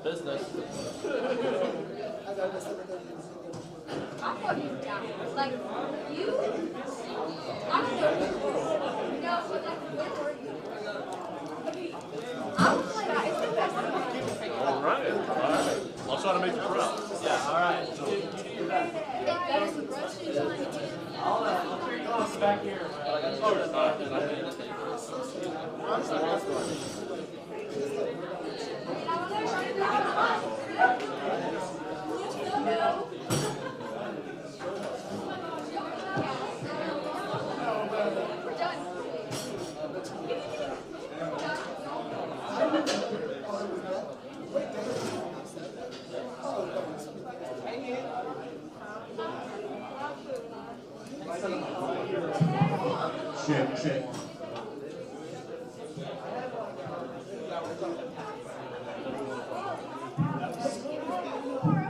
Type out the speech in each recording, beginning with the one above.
Business. I thought you were down. Like, you? I don't know. No, but like, where were you? I was like, it's the best thing. All right. All right. I'll try to make you proud. Yeah, all right. I'll turn you off back here.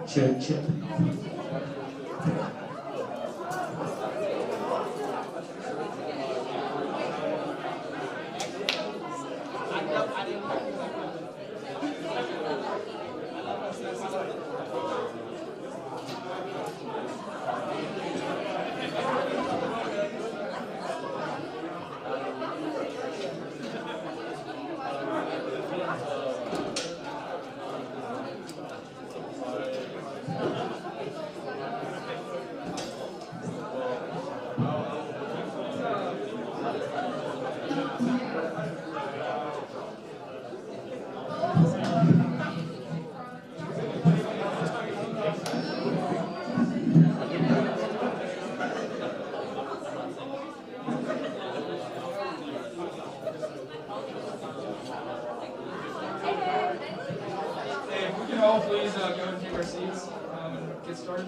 Check. Check. All please go and take our seats and get started.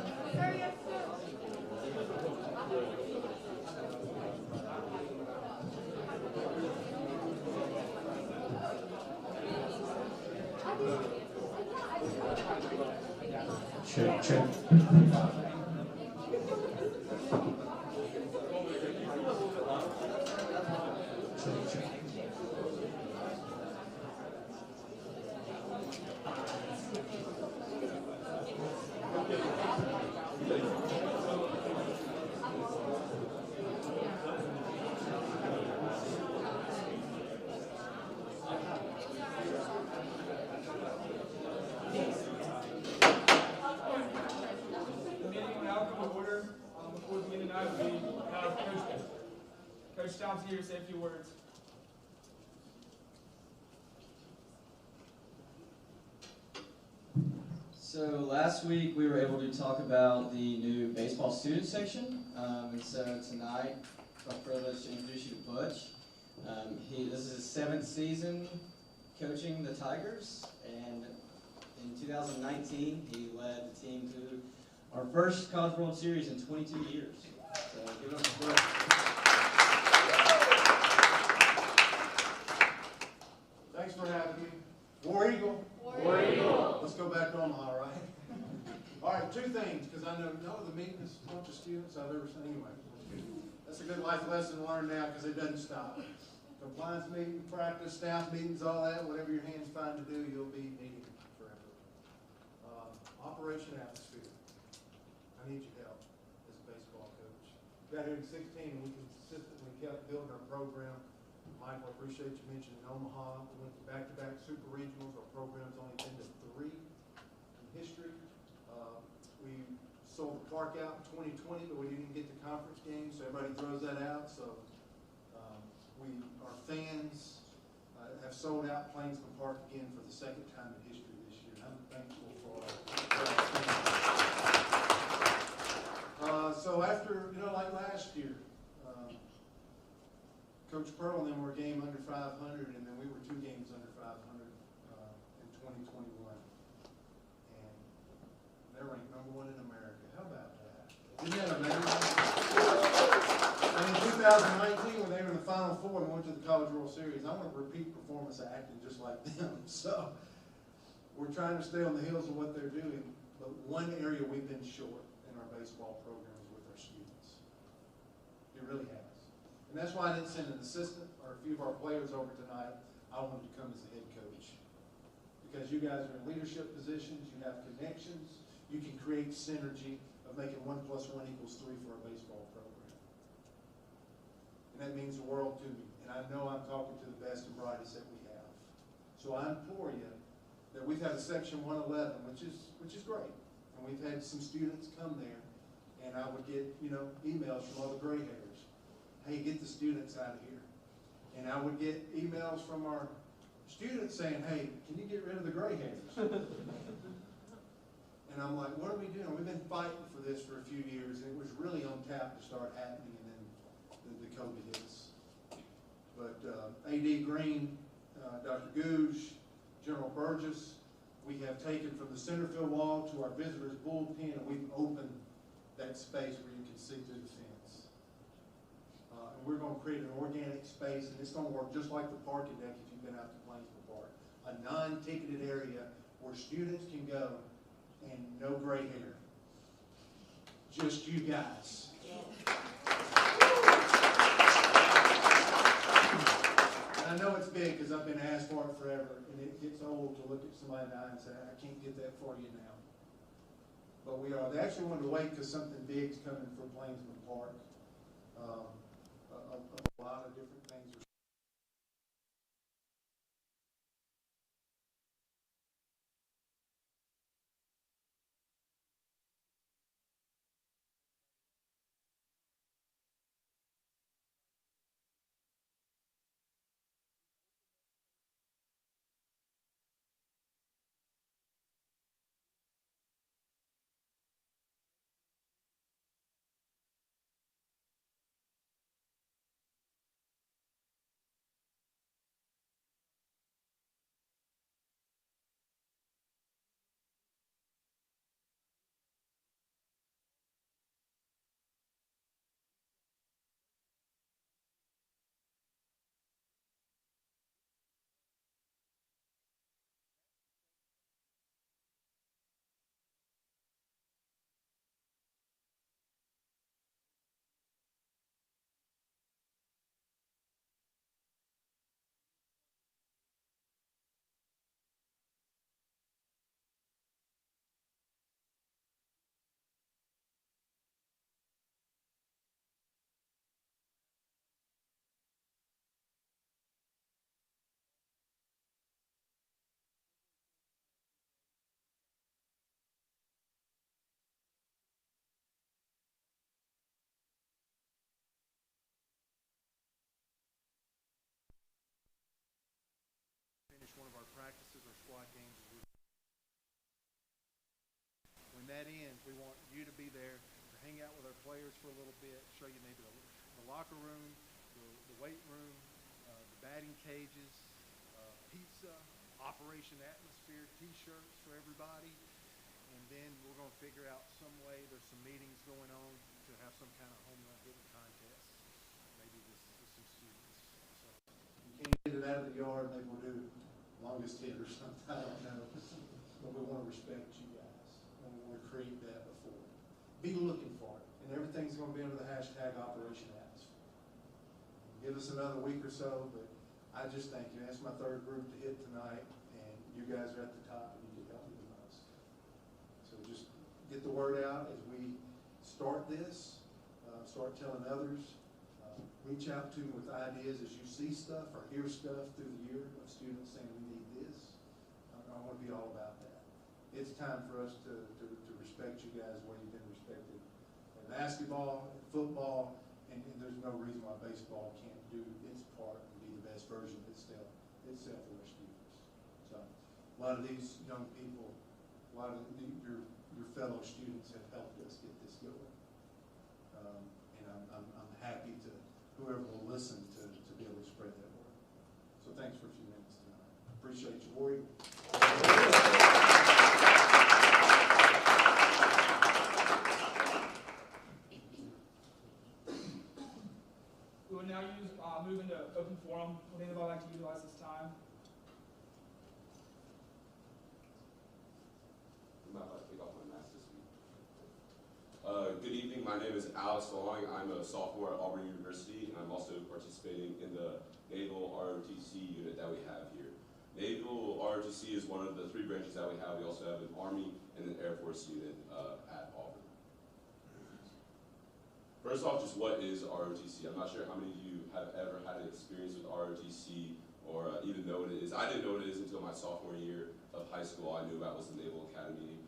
Check. Coach Stone's here to say a few words. So last week we were able to talk about the new baseball student section, and so tonight it's my privilege to introduce you to Butch. This is his 7th season coaching the Tigers, and in 2019 he led the team to our first College World Series in 22 years. So give it up for Butch. Thanks for having me. War Eagle. War Eagle. Let's go back to Omaha, right? All right, 2 things, because I know none of the meanest bunch of students I've ever seen. Anyway, that's a good life lesson learned now, because it doesn't stop. Compliance meeting, practice, staff meetings, all that, whatever your hands find to do, you'll be needing forever. Operation atmosphere. I need your help as a baseball coach. Got here in 16, and we consistently kept building our program. Michael, I appreciate you mentioning Omaha. We went to back-to-back super regionals. Our program's only been to 3 in history. We sold the park out in 2020, but we didn't even get the conference games, so everybody throws that out. So our fans have sold out Plainsman Park again for the 2nd time in history this year. And I'm thankful for our fans. So after, like last year, Coach Pearl and them were a game under 500, and then we were 2 games under 500 in 2021. And they're ranked #1 in America. How about that? Isn't that amazing? And in 2019, when they were in the Final Four and went to the College World Series, I want to repeat performance of acting just like them. So we're trying to stay on the heels of what they're doing, but one area we've been short in our baseball program is with our students. It really has. And that's why I didn't send an assistant or a few of our players over tonight. I wanted to come as the head coach. Because you guys are in leadership positions, you have connections, you can create synergy of making 1 + 1 = 3 for a baseball program. And that means the world to me. And I know I'm talking to the best and brightest that we have. So I implore you that we've had a Section 111, which is great. And we've had some students come there, and I would get, emails from all the gray hairs. Hey, get the students out of here. And I would get emails from our students saying, hey, can you get rid of the gray hairs? And I'm like, what are we doing? We've been fighting for this for a few years, and it was really on tap to start happening, and then the COVID hit us. But A.D. Green, Dr. Googe, General Burgess, we have taken from the center field wall to our visitors' bullpen, and we've opened that space where you can see through the fence. And we're going to create an organic space, and it's going to work just like the parking deck if you've been out to Plainsville Park. A non-ticketed area where students can go and no gray hair. Just you guys. And I know it's big because I've been asked for it forever, and it gets old to look at somebody in the eye and say, I can't get that for you now. But we are. They actually wanted to wait because something big's coming for Plainsville Park. A lot of different things are finish one of our practices or squad games. When that ends, we want you to be there to hang out with our players for a little bit, show you maybe the locker room, the weight room, the batting cages, pizza, Operation Atmosphere, T-shirts for everybody. And then we're going to figure out some way, there's some meetings going on to have some kind of home run hitting contest, maybe with some students. So you can't get it out of the yard, maybe we'll do longest hit or something, I don't know. But we want to respect you guys, and we want to create that before. Be looking for it, and everything's going to be under the hashtag Operation Atmosphere. Give us another week or so, but I just thank you. That's my third group to hit tonight, and you guys are at the top, and you can help me the most. So just get the word out as we start this, start telling others, reach out to me with ideas as you see stuff or hear stuff through the year of students saying we need this. I want to be all about that. It's time for us to respect you guys where you've been respected in basketball, in football, and there's no reason why baseball can't do its part and be the best version of itself for our students. So a lot of these young people, a lot of your fellow students have helped us get this going. And I'm happy to, whoever will listen to be able to spread that word. So thanks for a few minutes tonight. Appreciate you, Warrior. We will now move into open forum. Would anybody like to utilize this time? I'm not about to take off my mask this week. Good evening, my name is Alex Long. I'm a sophomore at Auburn University, and I'm also participating in the Naval ROTC unit that we have here. Naval ROTC is one of the 3 branches that we have. We also have an Army and an Air Force unit at Auburn. First off, just what is ROTC? I'm not sure how many of you have ever had an experience with ROTC or even know what it is. I didn't know what it is until my sophomore year of high school. All I knew about was the Naval Academy,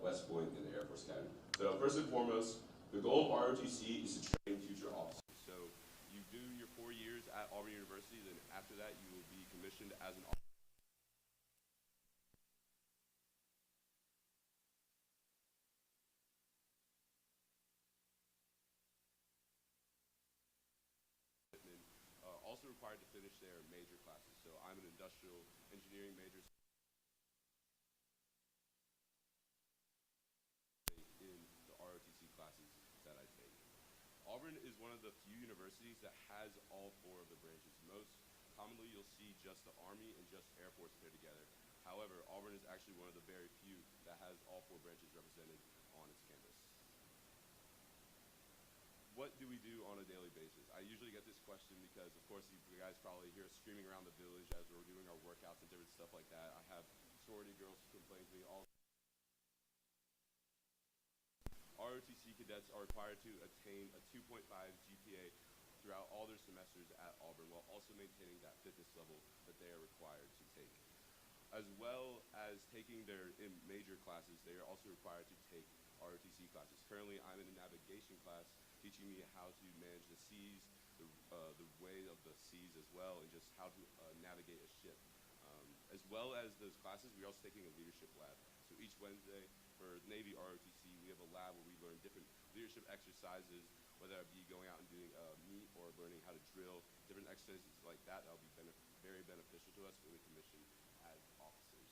West Point, and the Air Force Academy. So first and foremost, the goal of ROTC is to train future officers. So you do your 4 years at Auburn University, then after that you will be commissioned as an officer. Also required to finish their major classes. So I'm an industrial engineering major in the ROTC classes that I take. Auburn is one of the few universities that has all 4 of the branches. Most commonly you'll see just the Army and just Air Force paired together. However, Auburn is actually one of the very few that has all 4 branches represented on its campus. What do we do on a daily basis? I usually get this question because, of course, you guys probably hear us screaming around the village as we're doing our workouts and different stuff like that. I have sorority girls complain to me all. ROTC cadets are required to attain a 2.5 GPA throughout all their semesters at Auburn, while also maintaining that fitness level that they are required to take. As well as taking their major classes, they are also required to take ROTC classes. Currently, I'm in a navigation class teaching me how to manage the seas, the way of the seas as well, and just how to navigate a ship. As well as those classes, we're also taking a leadership lab. So each Wednesday for Navy ROTC, we have a lab where we learn different leadership exercises, whether it be going out and doing meet or learning how to drill, different exercises like that. That'll be very beneficial to us when we commission as officers.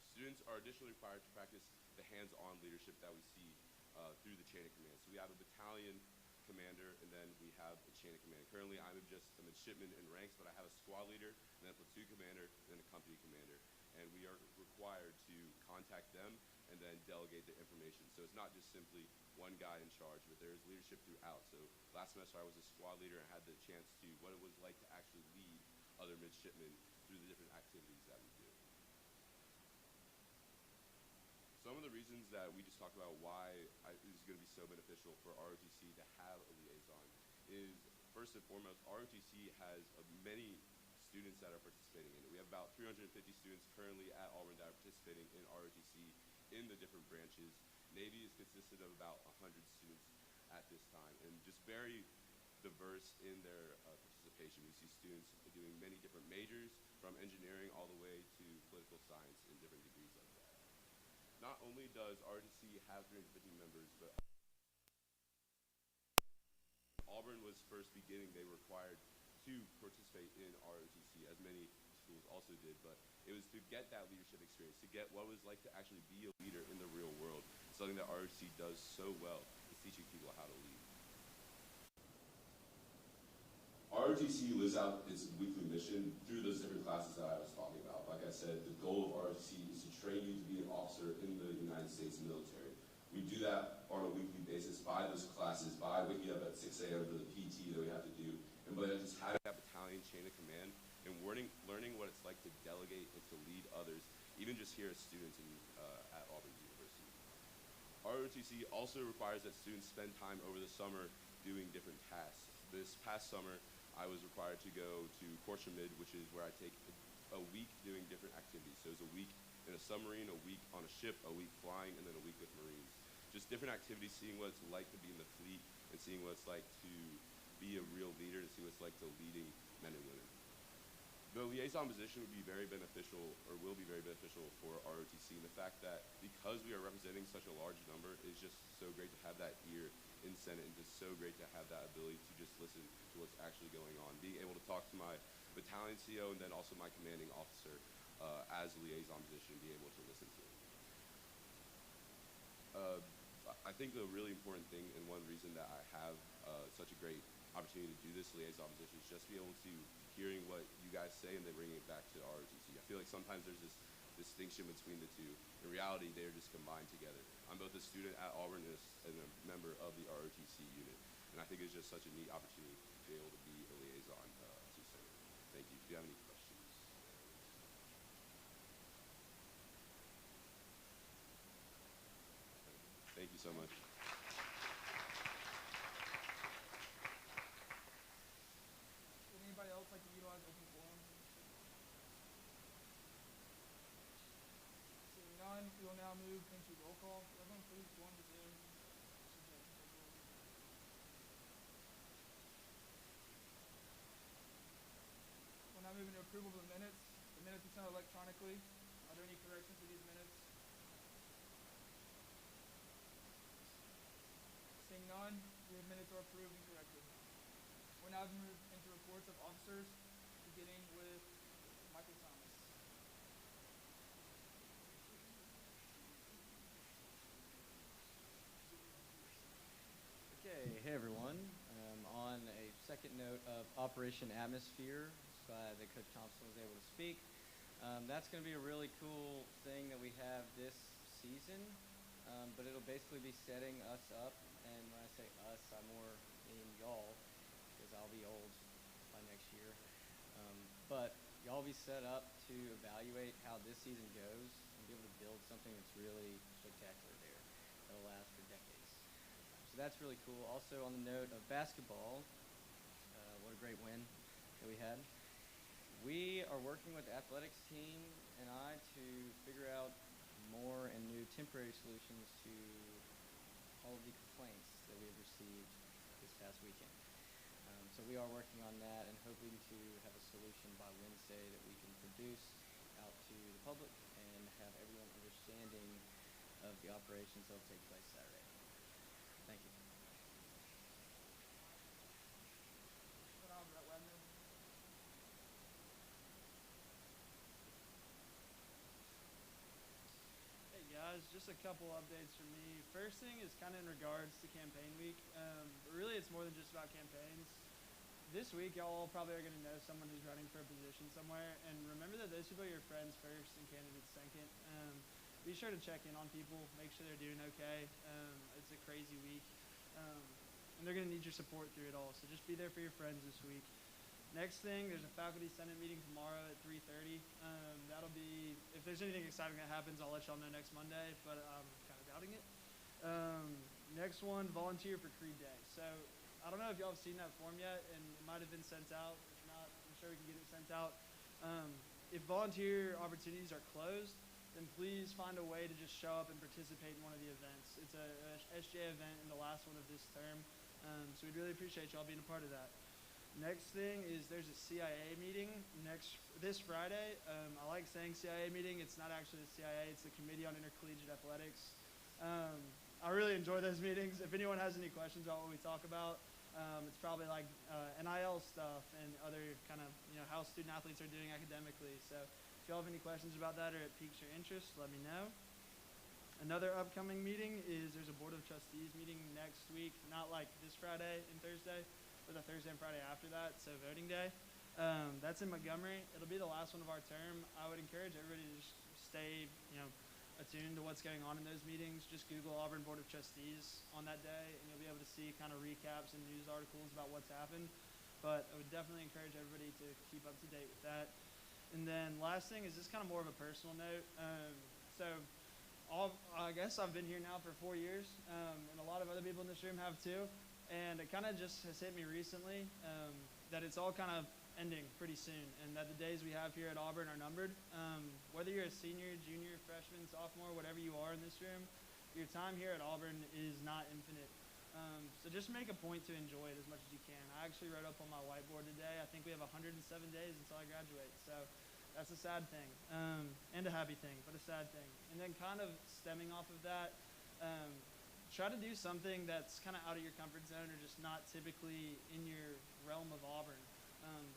Students are additionally required to practice the hands-on leadership that we see through the chain of command. So we have a battalion commander, and then we have a chain of command. Currently, I'm just a midshipman in ranks, but I have a squad leader, and then a platoon commander, and then a company commander. And we are required to contact them and then delegate the information. So it's not just simply one guy in charge, but there is leadership throughout. So last semester I was a squad leader and had the chance to what it was like to actually lead other midshipmen through the different activities that we do. Some of the reasons that we just talked about why it is going to be so beneficial for ROTC to have a liaison is, first and foremost, ROTC has many students that are participating in it. We have about 350 students currently at Auburn that are participating in ROTC in the different branches. Navy is consisted of about 100 students at this time, and just very diverse in their participation. We see students doing many different majors, from engineering all the way to political science in different degrees like that. Not only does ROTC have 350 members, but Auburn was first beginning, they were required to participate in ROTC, as many schools also did, but it was to get that leadership experience, to get what it was like to actually be a leader in the real world. Something that ROTC does so well is teaching people how to lead. ROTC lives out its weekly mission through those different classes that I was talking about. Like I said, the goal of ROTC is to train you to be an officer in the United States military. We do that on a weekly basis by those classes, by waking up at 6 a.m. for the PT that we have to do, and by just having that battalion chain of command and learning what it's like to delegate and to lead others, even just here as students at Auburn University. ROTC also requires that students spend time over the summer doing different tasks. This past summer, I was required to go to Mid, which is where I take a week doing different activities. So it's a week in a submarine, a week on a ship, a week flying, and then a week with Marines. Just different activities, seeing what it's like to be in the fleet, and seeing what it's like to be a real leader, and see what it's like to leading men and women. The liaison position would be very beneficial, or will be very beneficial for ROTC, and the fact that because we are representing such a large number, it's just so great to have that ear in Senate, and just so great to have that ability to just listen to what's actually going on. Being able to talk to my battalion CO and then also my commanding officer as a liaison position, and be able to listen to him. I think the really important thing, and one reason that I have such a great opportunity to do this, this liaison position is just be able to hearing what you guys say and then bringing it back to ROTC. I feel like sometimes there's this distinction between the two. In reality, they're just combined together. I'm both a student at Auburn and a member of the ROTC unit, and I think it's just such a neat opportunity to be able to be a liaison to serve. Thank you. Do you have any questions? Thank you so much. Would anybody else like to utilize open forum? Seeing none, we will now move into roll call. Everyone please join the Zoom. We'll now move into approval of the minutes. The minutes are sent electronically. Are there any corrections to these minutes? Seeing none, the minutes are approved and corrected. We'll now move into reports of officers, beginning with Michael Thomas. Okay, hey everyone. On a second note of Operation Atmosphere, that Coach Thompson was able to speak. That's going to be a really cool thing that we have this season, but it'll basically be setting us up, and when I say us, I more mean y'all, because I'll be old by next year. But y'all be set up to evaluate how this season goes and be able to build something that's really spectacular there that'll last for decades. So that's really cool. Also on the note of basketball, what a great win that we had. We are working with the athletics team and I to figure out more and new temporary solutions to all of the complaints that we have received this past weekend. So we are working on that and hoping to have a solution by Wednesday that we can produce out to the public and have everyone understanding of the operations that will take place Saturday. Thank you. Hey guys, just a couple updates from me. First thing is kind of in regards to campaign week. But really it's more than just about campaigns. This week y'all probably are going to know someone who's running for a position somewhere, and remember that those people are your friends first and candidates second. Be sure to check in on people, make sure they're doing okay. It's a crazy week, and they're going to need your support through it all, so just be there for your friends this week. Next thing, there's a faculty senate meeting tomorrow at 3:30. That'll be, if there's anything exciting that happens, I'll let y'all know next Monday, but I'm kind of doubting it. Next one, volunteer for Creed Day. So I don't know if y'all have seen that form yet, and it might have been sent out. If not, I'm sure we can get it sent out. If volunteer opportunities are closed, then please find a way to just show up and participate in one of the events. It's a SGA event and the last one of this term, so we'd really appreciate y'all being a part of that. Next thing is there's a CIA meeting this Friday. I like saying CIA meeting. It's not actually the CIA. It's the Committee on Intercollegiate Athletics. I really enjoy those meetings. If anyone has any questions about what we talk about, it's probably like NIL stuff and other kind of, how student athletes are doing academically. So if y'all have any questions about that or it piques your interest, let me know. Another upcoming meeting is there's a Board of Trustees meeting next week, not like this Friday and Thursday, but the Thursday and Friday after that, so voting day. That's in Montgomery. It'll be the last one of our term. I would encourage everybody to just stay, attuned to what's going on in those meetings. Just Google Auburn Board of Trustees on that day, and you'll be able to see kind of recaps and news articles about what's happened. But I would definitely encourage everybody to keep up to date with that. And then last thing is just kind of more of a personal note. I guess I've been here now for 4 years, and a lot of other people in this room have too. And it kind of just has hit me recently that it's all kind of ending pretty soon, and that the days we have here at Auburn are numbered. Whether you're a senior, junior, freshman, sophomore, whatever you are in this room, your time here at Auburn is not infinite. So just make a point to enjoy it as much as you can. I actually wrote up on my whiteboard today, I think we have 107 days until I graduate. So that's a sad thing, and a happy thing, but a sad thing. And then kind of stemming off of that, try to do something that's kind of out of your comfort zone or just not typically in your realm of Auburn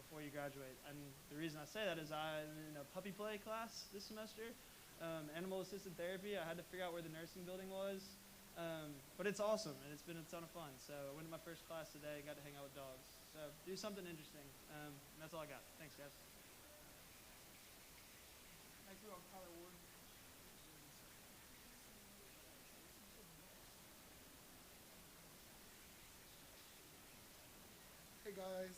before you graduate. And the reason I say that is I'm in a puppy play class this semester, animal assisted therapy. I had to figure out where the nursing building was. But it's awesome, and it's been a ton of fun. So I went to my first class today and got to hang out with dogs. So do something interesting. And that's all I got. Thanks, guys. Next we have Tyler Ward. Hey guys,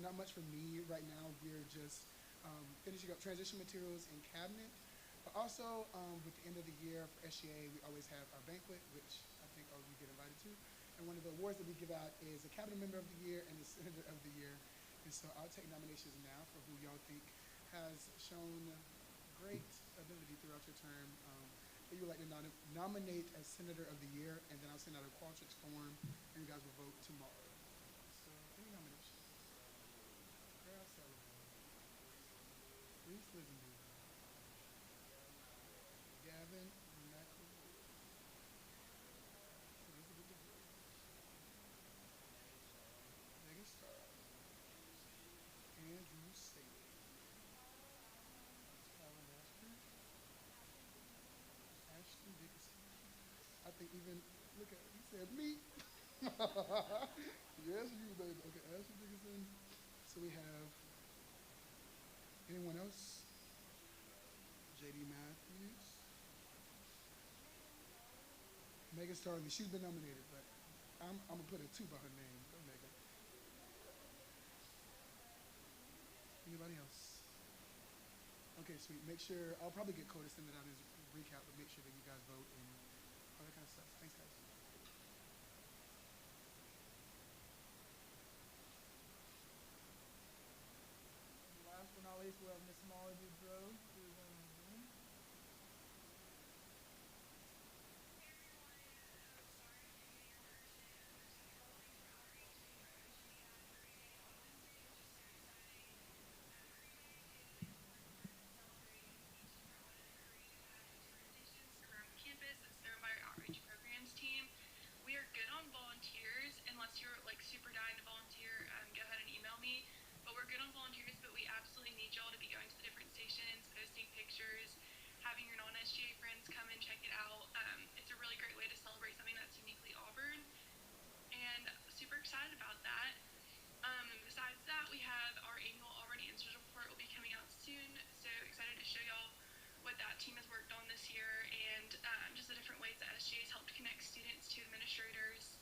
not much for me right now. We're just finishing up transition materials and cabinet. But also, with the end of the year for SGA, we always have our banquet, which I think all of you get invited to. And one of the awards that we give out is a cabinet member of the year and the senator of the year. And so I'll take nominations now for who y'all think has shown great ability throughout your term that you would like to nominate as senator of the year. And then I'll send out a Qualtrics form and you guys will vote tomorrow. So, any nominations? Ralph Sullivan, Reese Lisenby, Gavin McElroy, Elizabeth DeVore, Megan Starr, Andrew Saley, Tyler Master, Ashton Dickinson. I think even, look at it, he said me. Yes, you, baby. Okay, Ashton Dickinson. So we have, anyone else? JD Matthews. Megan Starley, she's been nominated, but I'm going to put a 2 by her name. Go, Megan. Anybody else? Okay, sweet. Make sure, I'll probably get Cole to send it out as a recap, but make sure that you guys vote and all that kind of stuff. Thanks, guys. And last but not least, we have Miss Molly Boudreau, who is in Zoom. Around campus that's thrown by our outreach programs team. We are good on volunteers. Unless you're like super dying to volunteer, go ahead and email me. But we're good on volunteers, but we absolutely need y'all to be going to the different stations, posting pictures, having your non-SGA friends come and check it out. It's a really great way to celebrate something that's uniquely Auburn, and super excited about that. Besides that, we have our annual Auburn Answers report will be coming out soon, so excited to show y'all what that team has worked on this year and just the different ways that SGA has helped connect students to administrators.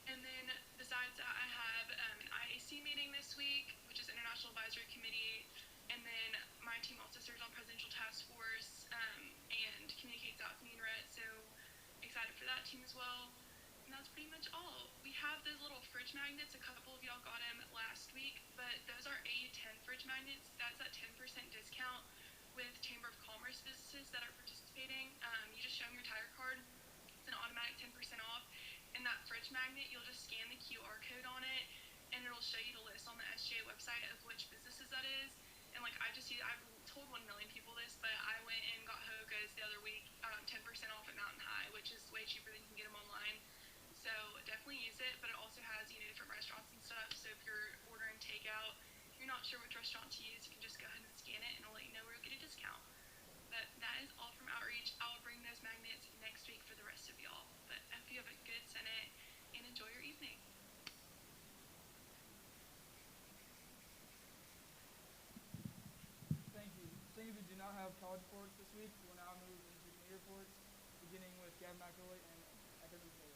And then besides that, I have an IAC meeting this week, which is International Advisory Committee, and then my team also serves on Presidential Task Force and communicates out with NRET, so excited for that team as well. And that's pretty much all. We have those little fridge magnets. A couple of y'all got them last week, but those are AU10 fridge magnets. That's that 10% discount with Chamber of Commerce businesses that are participating. You just show them your tire card. It's an automatic 10% off. And that fridge magnet, you'll just scan the QR code on it, and it'll show you the list on the SGA website of which businesses that is. And like I've told 1 million people this, but I went and got Hoga's the other week, 10% off at Mountain High, which is way cheaper than you can get them online. So definitely use it, but it also has, different restaurants and stuff. So if you're ordering takeout, if you're not sure which restaurant to use, you can just go ahead and scan it and it'll let you know where you'll get a discount. But that is all from outreach. I'll bring those magnets next week for the rest of y'all. But I hope you have a good Senate and enjoy your evening. Thank you. Seeing as we do not have college reports this week, we will now move into committee reports, beginning with Gavin McElroy and academic failures.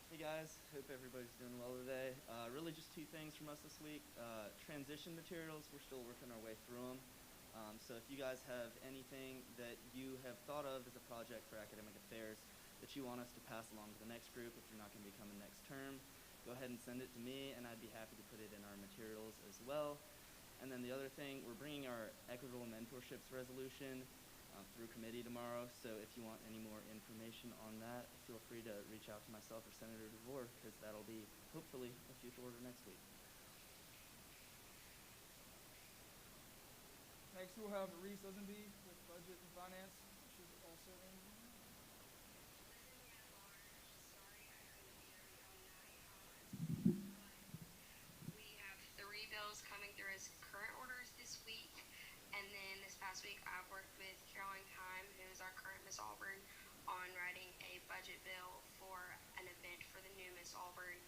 Hey guys, hope everybody's doing well today. Really just 2 things from us this week. Transition materials, we're still working our way through them. So if you guys have anything that you have thought of as a project for academic affairs that you want us to pass along to the next group, if you're not going to be coming next term, go ahead and send it to me and I'd be happy to put it in our materials as well. And then the other thing, we're bringing our equitable mentorships resolution through committee tomorrow, so if you want any more information on that, feel free to reach out to myself or Senator DeVore, because that'll be hopefully a future order next week. Next, we'll have Reese Lisenby with Budget and Finance, which is also in. We have 3 bills coming through as current orders this week, and then this past week I've worked with Caroline Kai Miss Auburn on writing a budget bill for an event for the new Miss Auburn.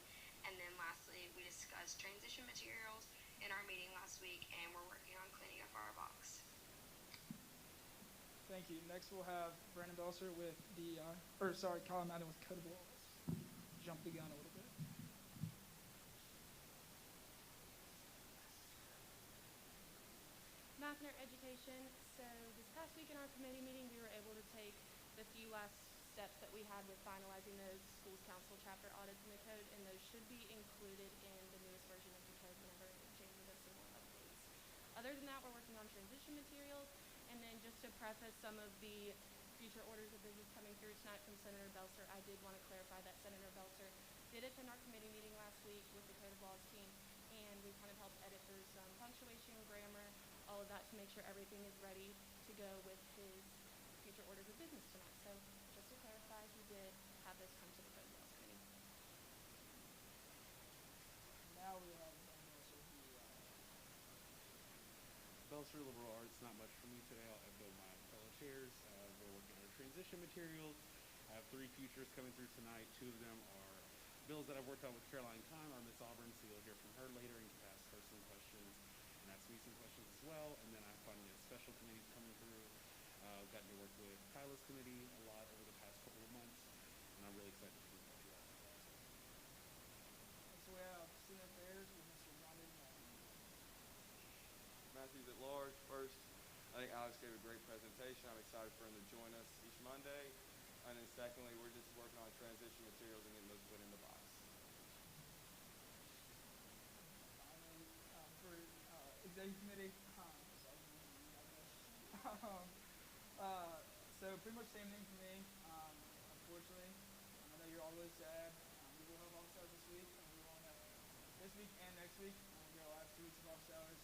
And then lastly, we discussed transition materials in our meeting last week, and we're working on cleaning up our box. Thank you. Next, we'll have Brandon Belser with Kyle Madden with Code of Laws. Jump the gun a little bit. Mathner Education. So this past week in our committee meeting, we were able to take the few last steps that we had with finalizing those schools council chapter audits in the code, and those should be included in the newest version of the code whenever Jamie does some more updates. Other than that, we're working on transition materials, and then just to preface some of the future orders of business coming through tonight from Senator Belser, I did want to clarify that Senator Belser did attend our committee meeting last week with the Code of Laws team, and we kind of helped edit through some punctuation, grammar, all of that to make sure everything is ready to go with his future orders of business tonight. So just to clarify, he did have this come to the Code of Laws committee. Now we have Brandon Belser. Belser, liberal arts, not much for me today. I'll echo my fellow chairs. We're working on transition materials. I have 3 futures coming through tonight. 2 of them are bills that I've worked on with Caroline Kime, our Miss Auburn, so you'll hear from her later and can ask her some questions and ask me some questions as well. And then I finally have special committees coming through. I've gotten to work with Kyla's committee a lot over the past couple of months, and I'm really excited to present that to you all. Next, we have Student Affairs with Mr. Brandon Belser. Matthews at large. First, I think Alex gave a great presentation. I'm excited for him to join us each Monday. And then secondly, we're just working on transition materials and getting those put in the box. Finally, for executive committee, so pretty much same thing for me. Unfortunately, I know you're all really sad. We will have office hours this week, and we won't have this week and next week. We'll get our last 2 weeks of office hours.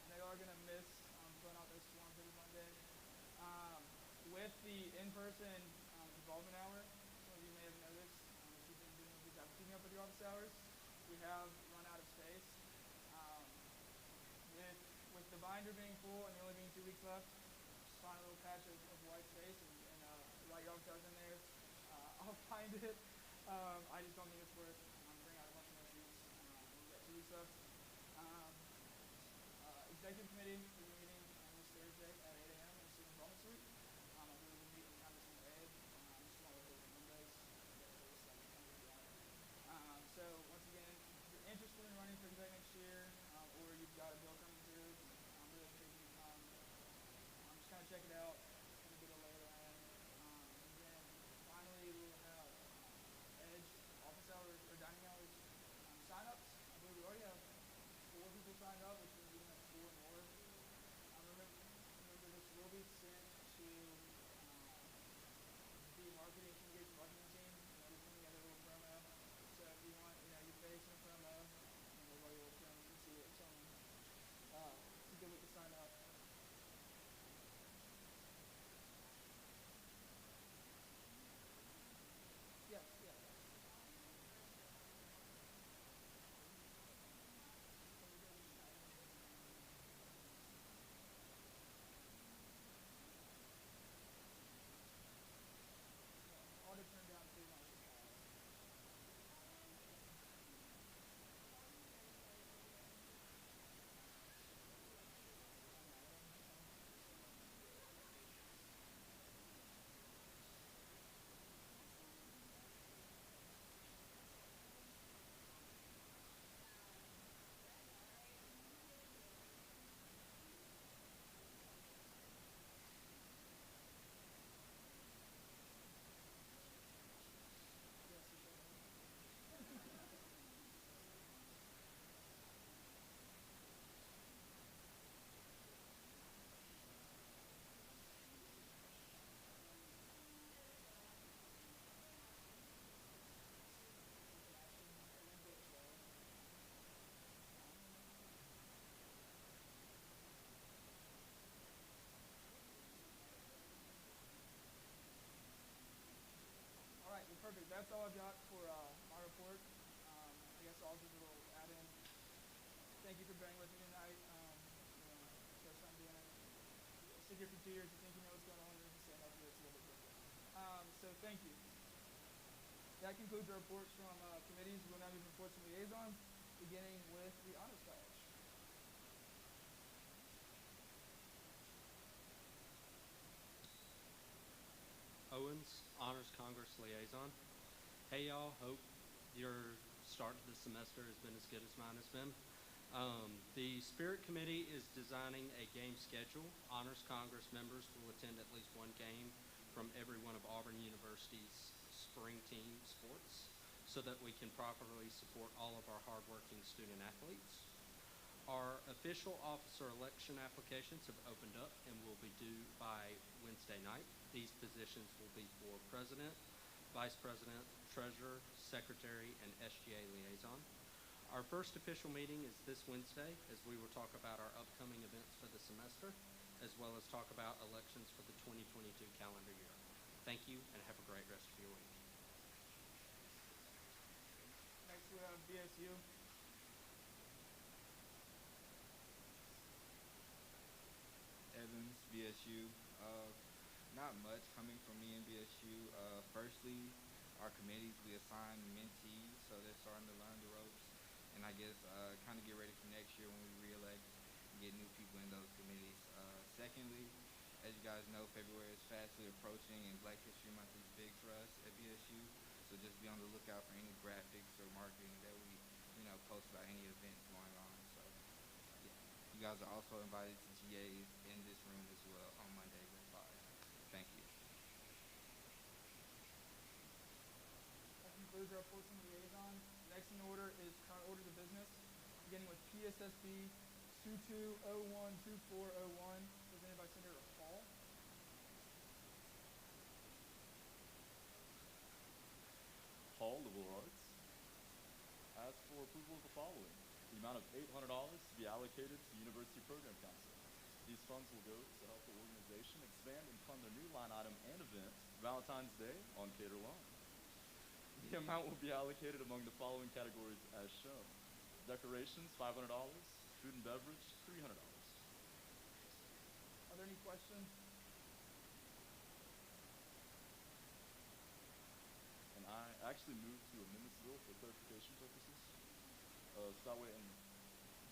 I know you are gonna miss filling out those forms every Monday. With the in-person involvement hour, some of you may have noticed if you've been doing a good job keeping up with your office hours, we have run out of space. With the binder being full and there only being 2 weeks left, just find a little patch of white space and write your office hours in there. I'll find it. I just don't think it's worth bringing out a bunch more sheets. We've got 2 weeks left. Executive committee is meeting this Thursday at 8 a.m. in the student involvement suite. I believe we'll meet in Congressman Ed. Just one of those Mondays. So once again, if you're interested in running for exec next year, or you've got a bill coming through, I'm really encouraging you to come. Just kind of check it out. It's going to get a lay of the land. And then finally, we'll have Edge office hours or dining hours sign-ups. I believe we already have 4 people signed up, which means we can have 4 more. Remember, this will be sent to the marketing team. We're putting together a little promo. So if you want, your face in a promo, there's all your little promos. You can see it. It's a good way to sign up. Yeah. Audit turned out pretty much. All right, well, perfect. That's all I've got for my report. I guess I'll just a little add in. Thank you for bearing with me tonight. First time doing it. Stick here for 2 years. You think you know what's going on, and then stand up here. It's a little bit different. So thank you. That concludes our reports from committees. We will now move to reports from liaisons, beginning with the Honors College. Owens, Honors Congress Liaison. Hey y'all, hope your start to the semester has been as good as mine has been. The Spirit Committee is designing a game schedule. Honors Congress members will attend at least one game from every one of Auburn University's spring team sports so that we can properly support all of our hardworking student athletes. Our official officer election applications have opened up and will be due by Wednesday night. These positions will be for President, Vice President, Treasurer, Secretary, and SGA Liaison. Our first official meeting is this Wednesday as we will talk about our upcoming events for the semester as well as talk about elections for the 2022 calendar year. Thank you and have a great rest of your week. Next we have BSU. Evans, BSU. Not much coming from me in BSU. Firstly, our committees, we assign mentees, so they're starting to learn the ropes. And I guess kind of get ready for next year when we re-elect and get new people in those committees. Secondly, as you guys know, February is fastly approaching and Black History Month is big for us at BSU. So just be on the lookout for any graphics or marketing that we, post about any events going on. So yeah, you guys are also invited to GAs in this room as well on Mondays at 5. Thank you. That concludes our reports from liaisons. Next in order is current orders of business, beginning with PSSB 22012401, presented by Senator Hall. Hall, Liberal Arts, asks for approval of the following. The amount of $800 to be allocated to University Program Council. These funds will go to help the organization expand and fund their new line item and event, Valentine's Day on Cater Lawn. The amount will be allocated among the following categories as shown. Decorations, $500, food and beverage, $300. Are there any questions? And I actually moved to amend this bill for clarification purposes. So that way, and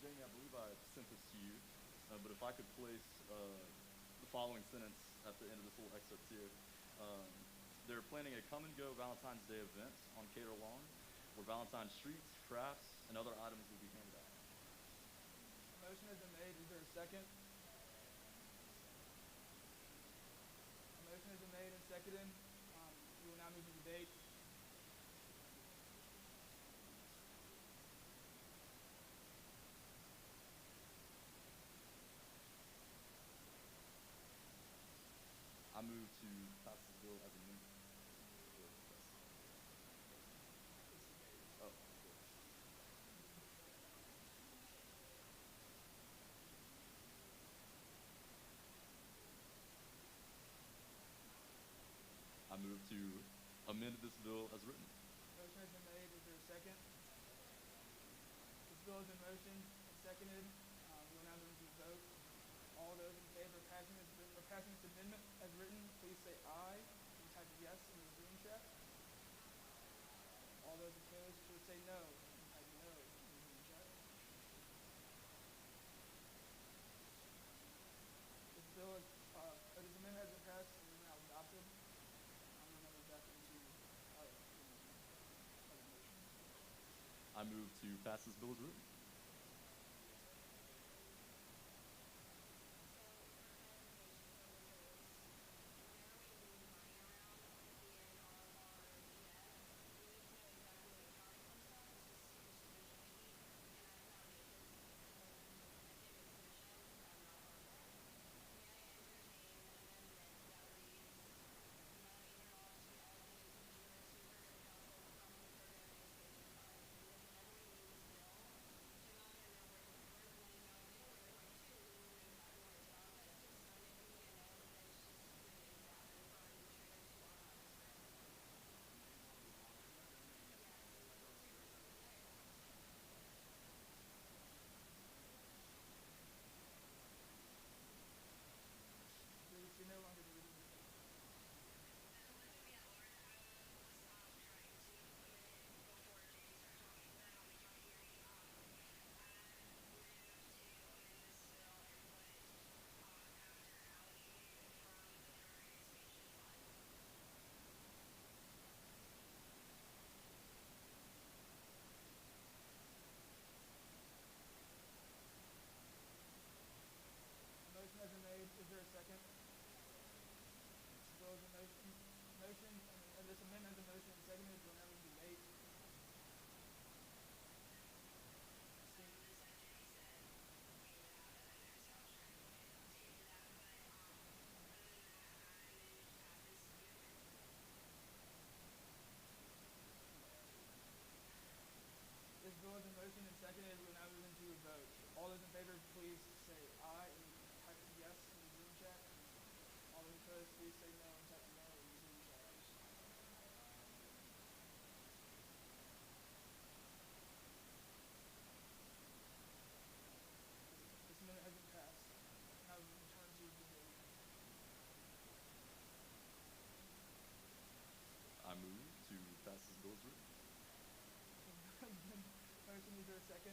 Jamie, I believe I sent this to you, but if I could place the following sentence at the end of this little excerpt here. They're planning a come-and-go Valentine's Day event on Cater Lawn, where Valentine's treats, crafts, and other items will be handed out. A motion has been made. Is there a second? A motion has been made and seconded. We will now move to debate. I move to pass this bill as amended. Oh, I move to amend this bill as written. Motion has been made. Is there a second? This bill has been motioned and seconded. We will now move to the vote. All those in favor of passing this amendment as written, please say aye and type yes in the Zoom chat. All those opposed, please say no and type no in the Zoom chat. This amendment has been passed and is now adopted. I'm going to move back into other motions. I move to pass this bill as written. opposed, please say no and type no in the Zoom chat. This amendment has been passed. Now we return to the debate. I move to pass this bill as written. Motion, is there a second?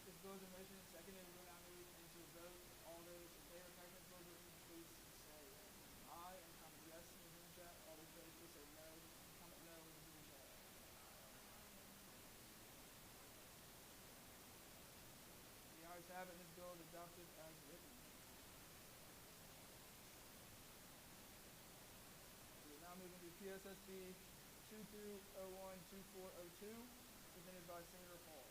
This bill is in motion and seconded. We will now move into a vote. All those in favor of passing this bill as written, please say aye and comment yes in the Zoom chat. All those opposed, please say no and comment no in the Zoom chat. The ayes have it, and this bill is adopted as written. We will now move into PSSB 22012402, presented by Senator Hall.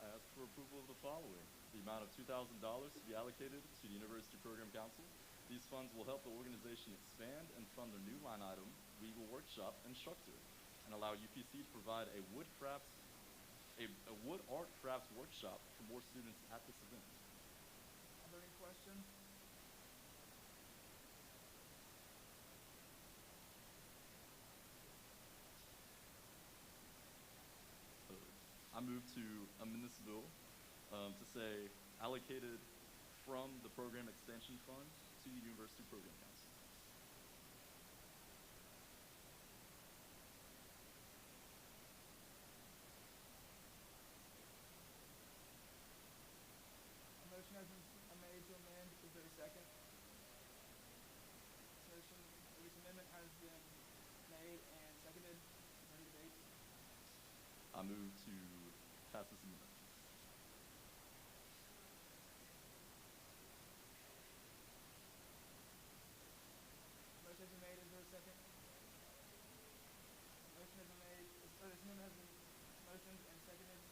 I ask for approval of the following. The amount of $2,000 to be allocated to the University Program Council. These funds will help the organization expand and fund their new line item, Legal Workshop Instructor, and allow UPC to provide a wood art crafts workshop for more students at this event. Are there any questions? I move to amend this bill to say allocated from the Program Extension Fund to the University Program Council. A motion has been made to amend. Is there a second? This amendment has been made and seconded. Is there any debate? I move to pass this amendment. Motion has been made. Is there a second? Motion has been made. This amendment has been motioned and seconded.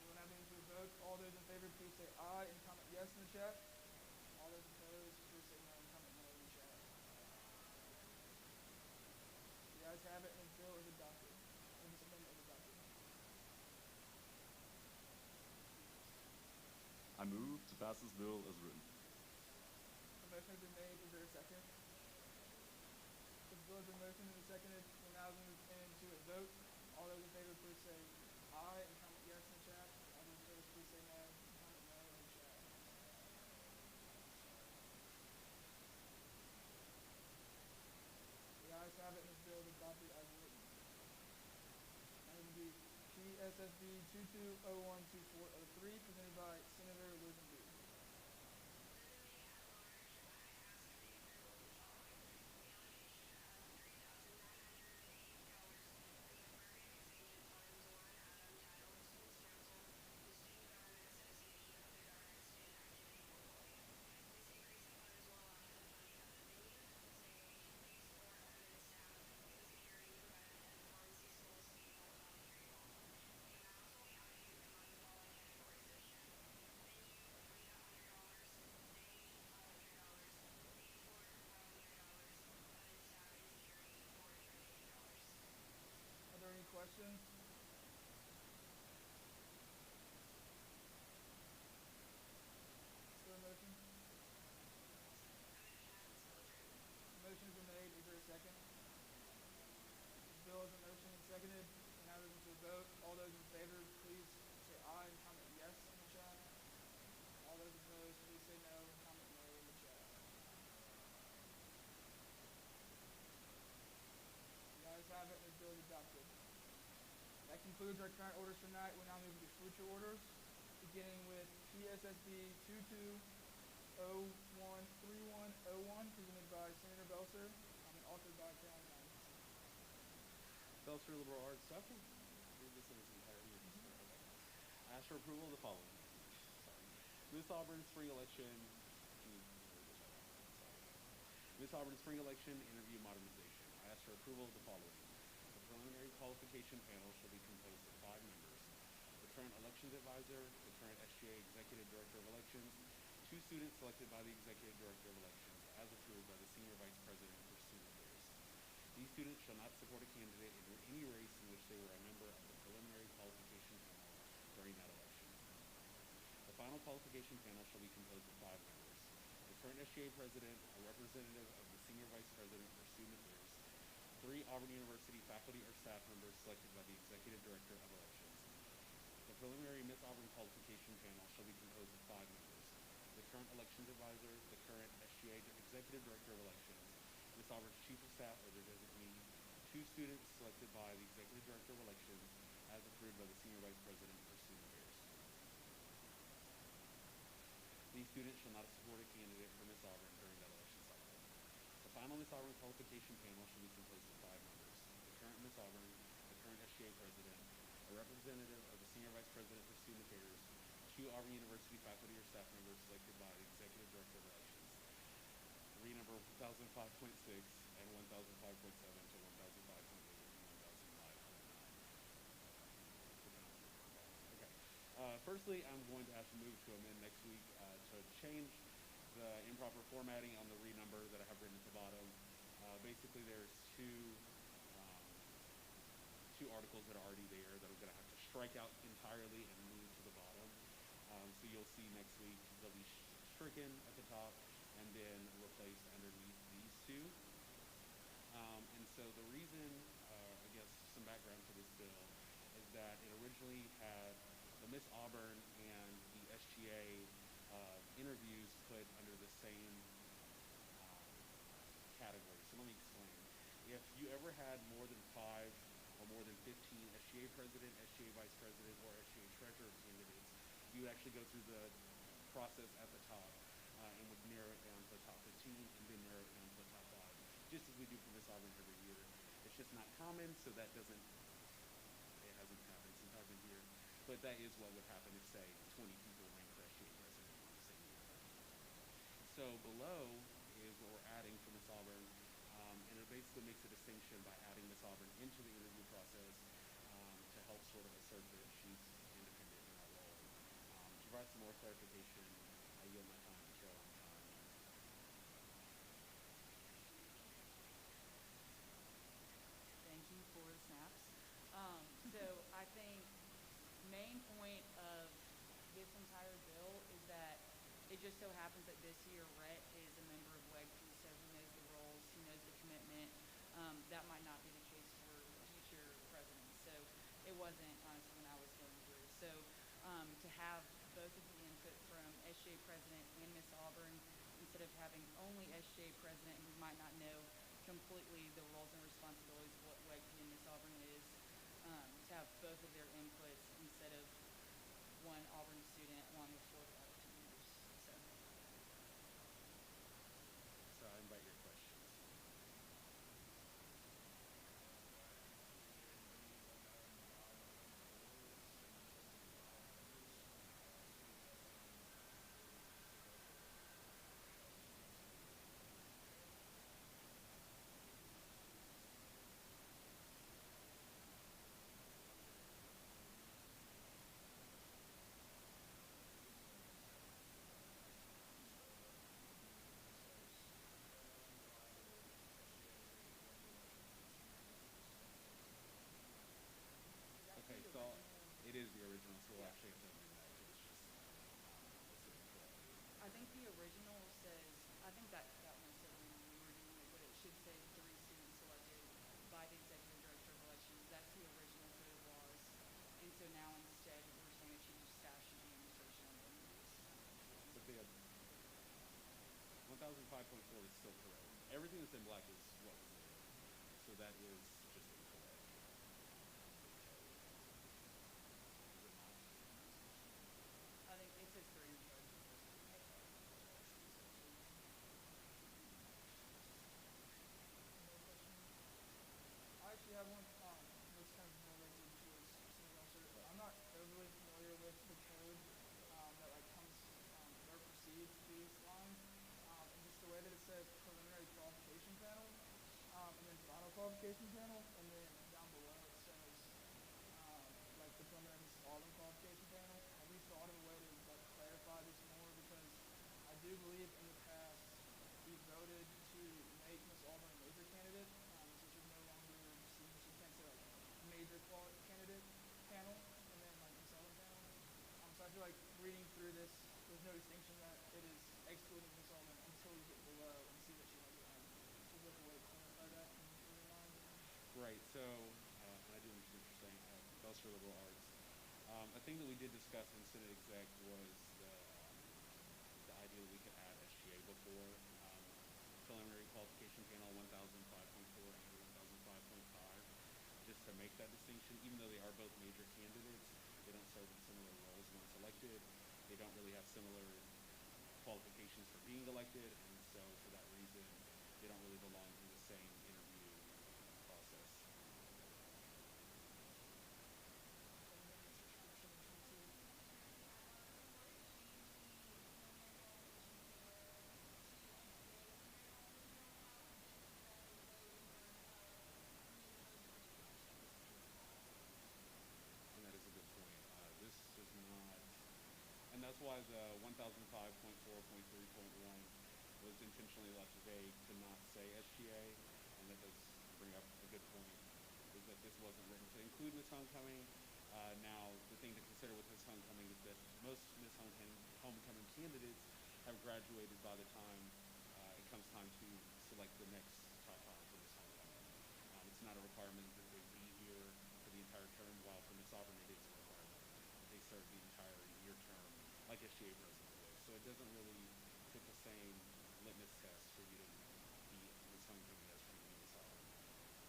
We'll now move into a vote. All those in favor, please say aye and comment yes in the chat. All those opposed, please say no and comment no in the chat. The ayes have it, and this bill is adopted. And this amendment is adopted. I move to pass this bill as written. A motion has been made. Is there a second? This bill has been motioned and seconded. We'll now move into a vote. All those in favor, please say aye and comment yes in the chat. All those opposed, please say no and comment no in the chat. The ayes have it, and this bill is adopted as written. Now it will be PSSB 22012403, presented by Senator Lisenby. Are there any questions? Is there a motion? A motion has been made. Is there a second? This bill is a motion and seconded. We're now moving to a vote. All those in favor, please say aye and comment yes in the chat. All those opposed, please say no and comment no in the chat. The ayes have it, and this bill is adopted. That concludes our current orders for tonight. We're now moving to future orders, beginning with PSSB 22013101, presented by Senator Belser and authored by Caroline Hines. Belcher Liberal Arts. So I can read this in its entirety. I ask for approval of the following. Miss Auburn's spring election. Miss Auburn's spring election interview modernization. I ask for approval of the following. The preliminary qualification panel shall be composed of 5 members. The current elections advisor, the current SGA Executive Director of Elections, 2 students selected by the Executive Director of Elections, as approved by the Senior Vice President for Student Affairs. These students shall not support a candidate in any race in which they were a member of the preliminary qualification panel during that election. The final qualification panel shall be composed of 5 members. The current SGA president, a representative of the senior vice president for student affairs, 3 Auburn University faculty or staff members selected by the executive director of elections. The preliminary Miss Auburn qualification panel shall be composed of 5 members. The current elections advisor, the current SGA executive director of elections, Miss Auburn's chief of staff or their designee, 2 students selected by the executive director of elections as approved by the senior vice president for student affairs. These students shall not support a candidate for Miss Auburn during that election cycle. The final Miss Auburn qualification panel shall be composed of 5 members. The current Miss Auburn, the current SGA president, a representative of the senior vice president for student affairs, 2 Auburn University faculty or staff members selected by the executive director of elections. Read number 1005.6 and 1005.7 to 1005.8 and 1005.9. Okay. Firstly, I'm going to have to move to amend next week to change the improper formatting on the read number that I have written at the bottom. Basically, there's two articles that are already there that I'm going to have to strike out entirely and move to the bottom. So you'll see next week they'll be stricken at the top and then replaced underneath these 2. And so the reason, I guess some background to this bill, is that it originally had the Miss Auburn and the SGA interviews put under the same category. So let me explain. If you ever had more than 5 or more than 15 SGA president, SGA vice president, or SGA treasurer candidates, you would actually go through the process at the top and would narrow it down to the top 15 and then narrow it down to the top 5, just as we do for Miss Auburn every year. It's just not common, so it hasn't happened since I've been here, but that is what would happen if, say, 20 people ran for SGA president on the same year. So below is what we're adding for Miss Auburn, and it basically makes a distinction by adding Miss Auburn into the interview process to help sort of assert that she's independent in our role. To provide some more clarification, I yield my time to Caroline Kahn. Thank you for the snaps. So I think main point of this entire bill is that it just so happens that this year Rhett is a member of WEGP, so he knows the roles, he knows the commitment. That might not be the case for future presidents. So it wasn't honestly when I was going through. So to have both of the input from SGA president and Miss Auburn, instead of having only SGA president who might not know completely the roles and responsibilities of what WEGP and Miss Auburn is, to have both of their inputs instead of one Auburn student along with 4 other team members. So I invite your questions. Okay, so it is the original, so we'll actually have to amend that because it's just incorrect. I think the original says, I think that one said when we were doing it, but it should say 3 students selected by the executive director of elections. That's the original code of laws. And so now instead we're saying the chief of staff should be administration on the interviews. But the 1005.4 is still correct. Everything that's in black is what was there. So that is just incorrect. Is it not? I think it says 3 in the code. I actually have one that's kind of more related to what somebody else said. I'm not overly familiar with the code that comes or precedes these lines, and just the way that it says preliminary qualification panel, and then final qualification panel, and then down below it says the preliminary Miss Auburn qualification panel. Have you thought of a way to clarify this more? Because I do believe in the past we voted to make Miss Auburn a major candidate, so she's no longer senior. She can't say major candidate panel and then Miss Auburn panel. So I feel like reading through this Right. So, and I do understand what you're saying. Bells for liberal arts. A thing that we did discuss in Senate Exec was the idea that we could add SGA before preliminary qualification panel 1005.4 and 1005.5, just to make that distinction. Even though they are both major candidates, they don't serve in similar roles once elected. They don't really have similar qualifications for being elected, and so for that reason, they don't really belong in the same interview process. And that is a good point. This does not, and that's why the 1005.4.3.1 was intentionally left vague to not say SGA, and that does bring up a good point, is that this wasn't written to include Miss Homecoming. Now, the thing to consider with Miss Homecoming is that most Miss Homecoming candidates have graduated by the time it comes time to select the next top five for Miss Homecoming. It's not a requirement that they be here for the entire term, while for Miss Auburn it is a requirement. They serve the entire year term, like SGA president would. So it doesn't really fit the same litmus test for you to be Miss Homecoming as for you to be Miss Auburn,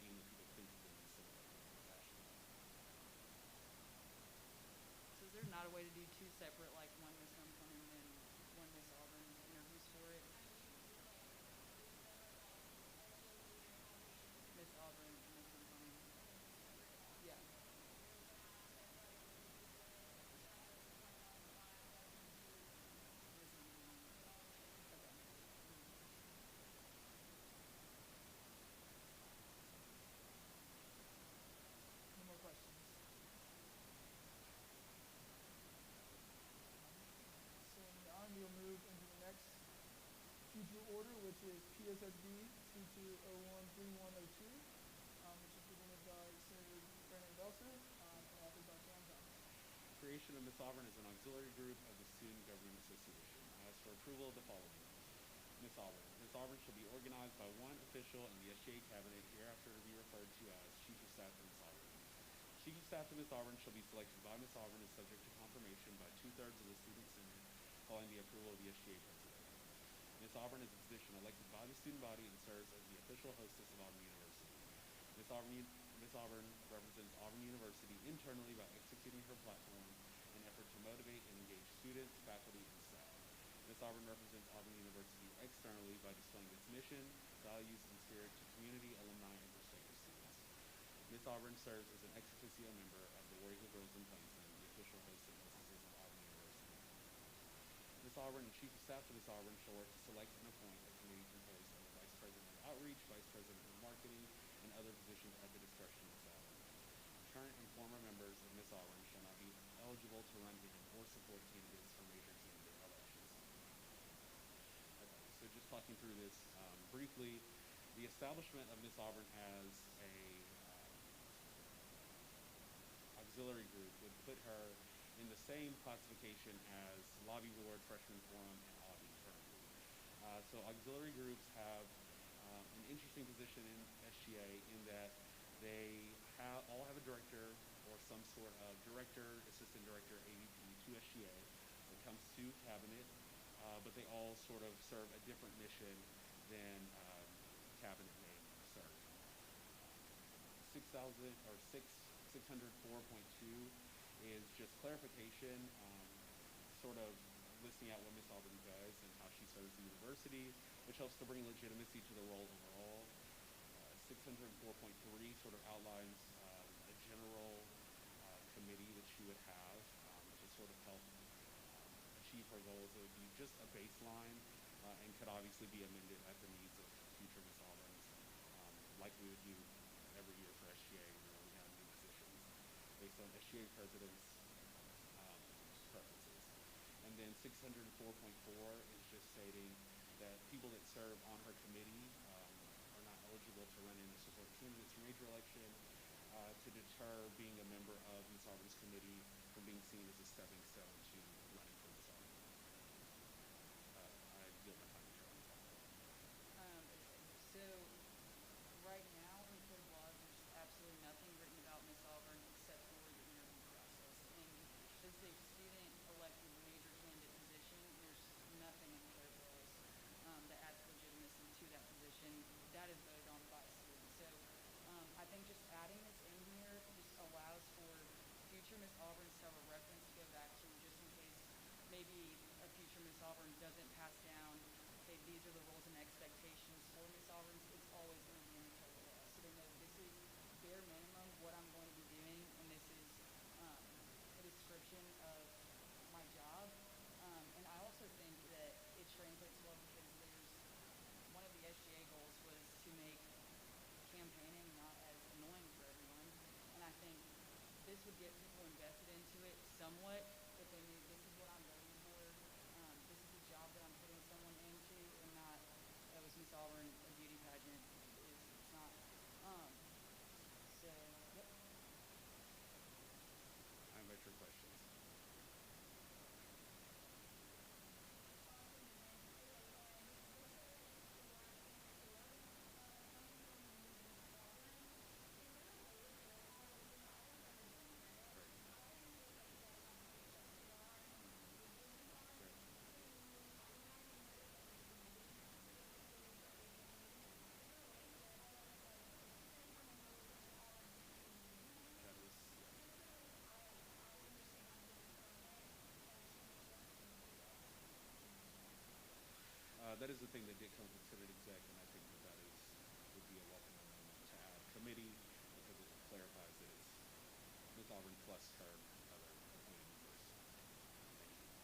even though people think of them in similar fashion. So is there not a way to do two separate, like one Miss Homecoming and one Miss Auburn interviews for it? Miss Auburn and Miss Homecoming. Yeah. Miss Homecoming. Okay. Any more questions? Seeing none, we'll move into the next future order, which is PSSB 22013102, which is presented by Senator Brandon Belser and authored by Sam Thomas. Creation of Miss Auburn is an auxiliary group of the Student Government Association. I ask for approval of the following. Miss Auburn. Miss Auburn shall be organized by one official in the SGA cabinet, hereafter to be referred to as Chief of Staff to Miss Auburn. Chief of Staff to Miss Auburn shall be selected by Miss Auburn and subject to confirmation by 2/3 of the Student Senate following the approval of the SGA president. Miss Auburn is a position elected by the student body and serves as the official hostess of Auburn University. Miss Auburn represents Auburn University internally by executing her platform in an effort to motivate and engage students, faculty, and staff. Miss Auburn represents Auburn University externally by displaying its mission, values, and spirit to community, alumni, and prospective students. Miss Auburn serves as an ex officio member of the War Eagle Girls in Plainston, the official host and hostesses of Auburn University. Miss Auburn and Chief of Staff to Miss Auburn shall work to select and appoint a committee composed of the Vice President of Outreach, Vice President of Marketing, and other positions at the discretion of Miss Auburn. Current and former members of Miss Auburn shall not be eligible to run in or support candidates for major candidate elections. Okay, so just talking through this briefly, the establishment of Miss Auburn as a auxiliary group would put her in the same classification as Lobby Board, Freshman Forum, and Audit currently. So auxiliary groups have an interesting position in SGA in that they all have a director or some sort of director, assistant director, AVP to SGA that comes to cabinet, but they all sort of serve a different mission than cabinet may serve. 604.2 is just clarification, sort of listing out what Miss Auburn does and how she serves the university, which helps to bring legitimacy to the role overall. 604.3 sort of outlines a general committee that she would have to sort of help achieve her goals. It would be just a baseline and could obviously be amended at the needs of future Miss Auburns, like we would do every year for SGA when we have new positions based on SGA president's preferences. And then 604.4 is just stating that people that serve on her committee are not eligible to run in or support candidates for major election to deter being a member of Miss Auburn's committee from being seen as a stepping stone to running for Miss Auburn. I yield my time to Charlie. So right now in code law, there's absolutely Miss Auburn to have a reference to go back to just in case maybe a future Miss Auburn doesn't pass down, okay, these are the rules and expectations for Miss Auburn. It's always going to be in the code of law. So they know this is bare minimum what I'm going to be doing, and this is a description of my job. And I also think that it translates well because there's one of the SGA goals was to make campaigning not as annoying for everyone. And I think this would get people invested into it somewhat if they knew this is what I'm voting for. This is a job that I'm putting someone into, and not, oh, it's Miss Auburn, a beauty pageant. It's not. So, yep. I invite your questions. That is, that is the thing that did come from Senate Exec, and I think that would be a welcome amendment to add committee because it clarifies that it's Ms. Auburn plus her other appointed members. Thank you.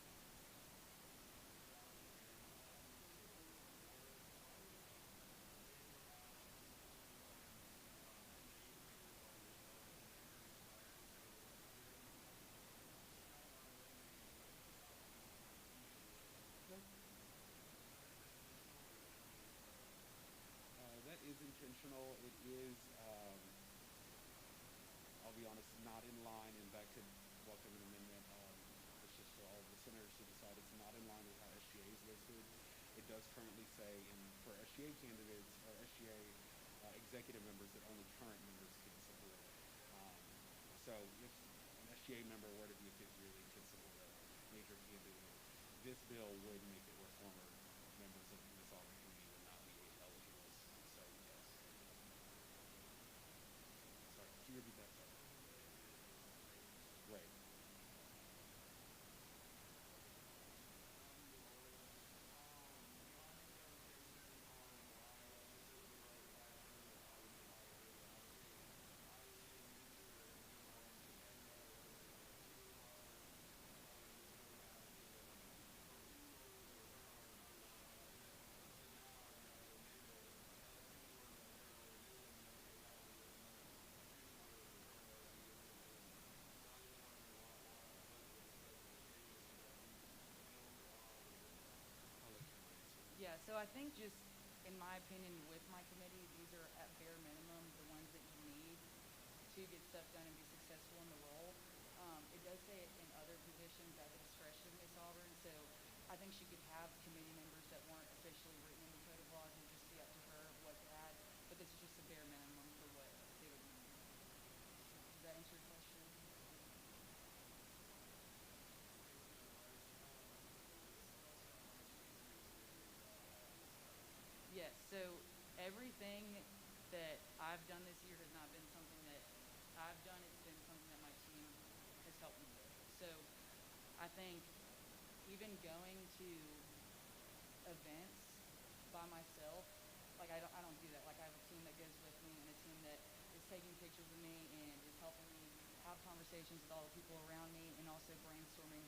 That is intentional. It is, I'll be honest, not in line, and that could welcome an amendment. It's just for all of the senators to decide. It's not in line with how SGA is listed. It does currently say for SGA candidates or SGA executive members that only current members can support. So if an SGA member were to be a fifth year, they could support a major candidate. This bill would make it where former members of the Miss Auburn committee would not be eligible. So yes. Sorry, can you repeat that? Sorry. Right. Yeah, so I think just, in my opinion, with my committee, these are at bare minimum the ones that you need to get stuff done and be successful in the role. It does say it in other positions at the discretion of Ms. Auburn, so I think she could have committee members that weren't officially written in the code of laws and just be up to her what to add, but this is just a bare minimum for what they would need. Does that answer your question? Yes, so everything that I've done this year has not been something that I've done, it's been something that my team has helped me with. So I think even going to events by myself, like I don't do that. Like I have a team that goes with me and a team that is taking pictures of me and is helping me have conversations with all the people around me, and also brainstorming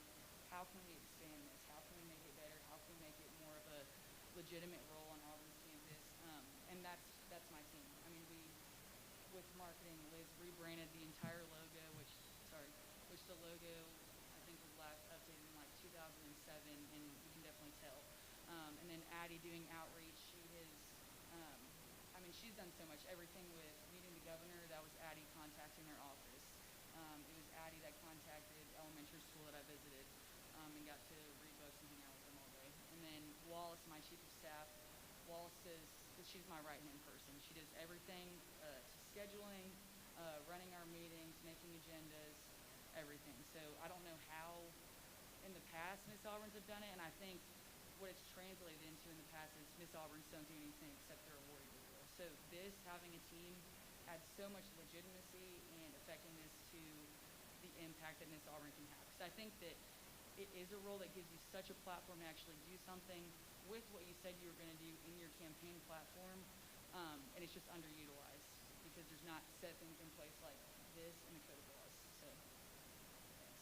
how can we expand this? How can we make it better? How can we make it more of a legitimate role on Auburn's campus? And that's my team. I mean, with marketing, Liz rebranded the entire logo, which the logo I think was last updated in like 2007, and you can definitely tell. And then Addie doing outreach, she's done so much. Everything with meeting the governor, that was Addie contacting their office. It was Addie that contacted elementary school that I visited, and got to read books and hang out with them all day. And then Wallace, my chief of staff, Wallace says that she's my right-hand person. She does everything, scheduling, running our meetings, making agendas, everything. So I don't know how in the past Miss Auburn's have done it, and I think what it's translated into in the past is Miss Auburn's don't do anything except they're a warrior girl. So this, having a team, adds so much legitimacy and effectiveness to the impact that Miss Auburn can have. Because I think that it is a role that gives you such a platform to actually do something with what you said you were going to do in your campaign platform, and it's just underutilized because there's not set things in place like this in the code of laws. So, thanks.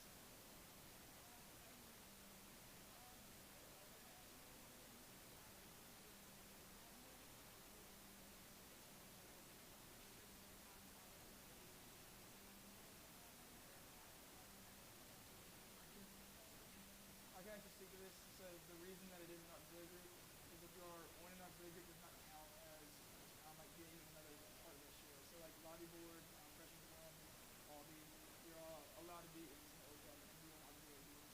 I can actually speak to this. So the reason that it is an auxiliary group is if you are on an auxiliary group, does not count as like being in another part of SGA. So like lobby board, freshman forum, lobby, you're all allowed to be in some OCAD and be on auxiliary boards.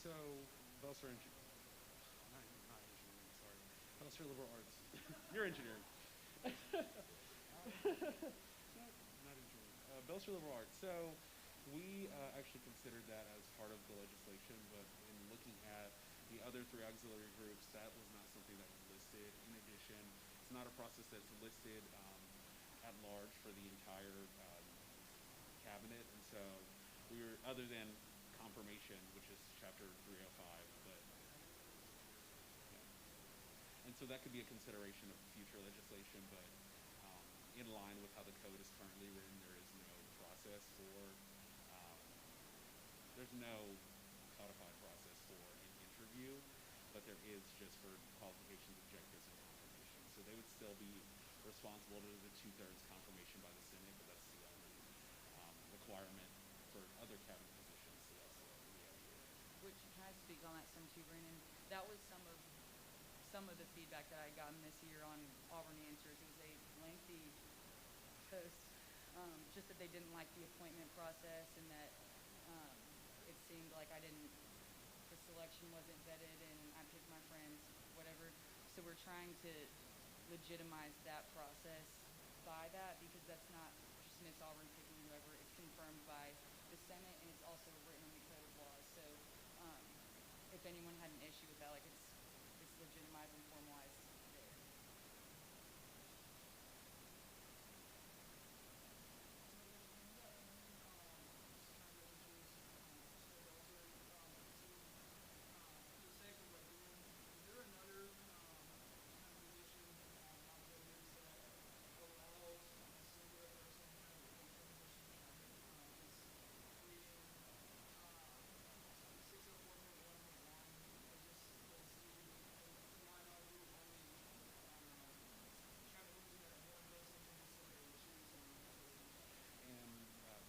So, Belser not engineering, sorry. Belser Liberal Arts. You're engineering. Not engineering. Belser Liberal Arts. So, we actually considered that as part of the legislation, but in looking at the other three auxiliary groups, that was not something that was listed. In addition, it's not a process that's listed at large for the entire cabinet, and so we were, other than confirmation, which is chapter 305, but yeah. And so that could be a consideration of future legislation, but in line with how the code is currently written, there is no process for, there's no codified process for an interview, but there is just for qualifications, objectives, and confirmation. So they would still be responsible to the 2/3 confirmation by the Senate, but that's the only requirement for other cabinet positions. So that's what we have here. Which, can I speak on that some too, Brandon? That was some of the feedback that I had gotten this year on Auburn Answers. It was a lengthy post, just that they didn't like the appointment process and that it seemed like the selection wasn't vetted and I picked my friends, whatever. So we're trying to legitimize that process by that because that's not just Miss Auburn picking whoever. It's confirmed by the Senate and it's also written in the code of laws. So if anyone had an issue with that, like it's legitimized and formalized there.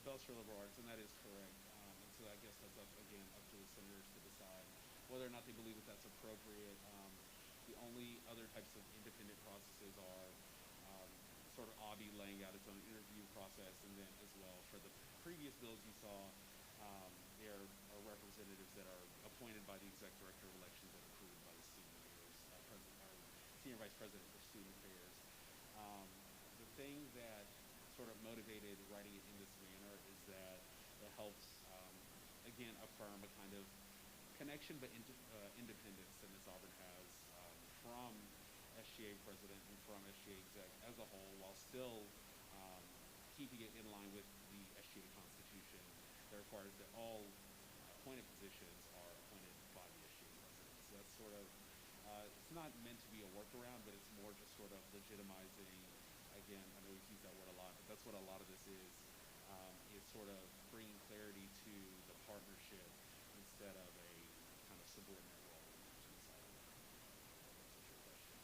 Belser Liberal Arts, and that is correct. And so I guess that's up to the senators to decide whether or not they believe that that's appropriate. The only other types of independent processes are sort of OBBI laying out its own interview process, and then as well for the previous bills you saw, there are representatives that are appointed by the exec director of elections and approved by the senior vice president for student affairs. The thing that sort of motivated writing it in this manner is that it helps, again, affirm a kind of connection but independence that Ms. Auburn has from SGA president and from SGA exec as a whole, while still keeping it in line with the SGA Constitution that requires that all appointed positions are appointed by the SGA president. So that's sort of, it's not meant to be a workaround, but it's more just sort of legitimizing. Again, I know we've used that word a lot, but that's what a lot of this is sort of bringing clarity to the partnership instead of a kind of subordinate role to Ms. Auburn. That's your question.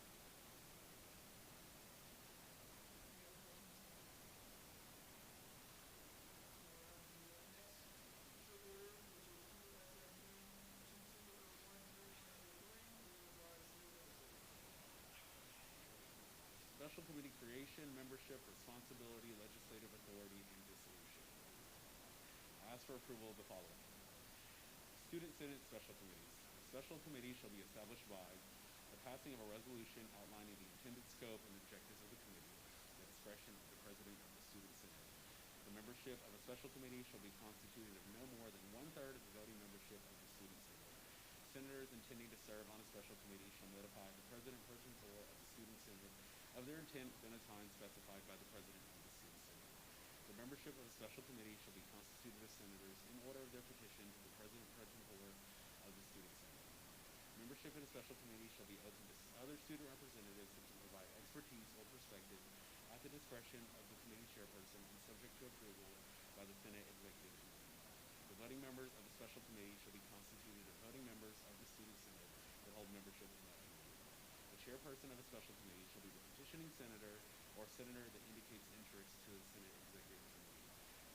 Special committee creation, membership, responsibility, legislative authority, and dissolution. I ask for approval of the following. Student Senate Special Committees. A special committee shall be established by the passing of a resolution outlining the intended scope and objectives of the committee, the discretion of the president of the Student Senate. The membership of a special committee shall be constituted of no more than 1/3 of the voting membership of the Student Senate. Senators intending to serve on a special committee shall notify the President pro tempore of the Student Senate of their intent within a time specified by the President of the Student Senate. The membership of a special committee shall be constituted of senators in order of their petition to the President pro tempore of the Student Senate. Membership in a special committee shall be open to other student representatives who can provide expertise or perspective at the discretion of the committee chairperson and subject to approval by the Senate Executive Committee. The voting members of the special committee shall be constituted of voting members of the Student Senate that hold membership in that committee. The chairperson of a special committee shall be the petitioning senator or senator that indicates interest to the Senate Executive Committee.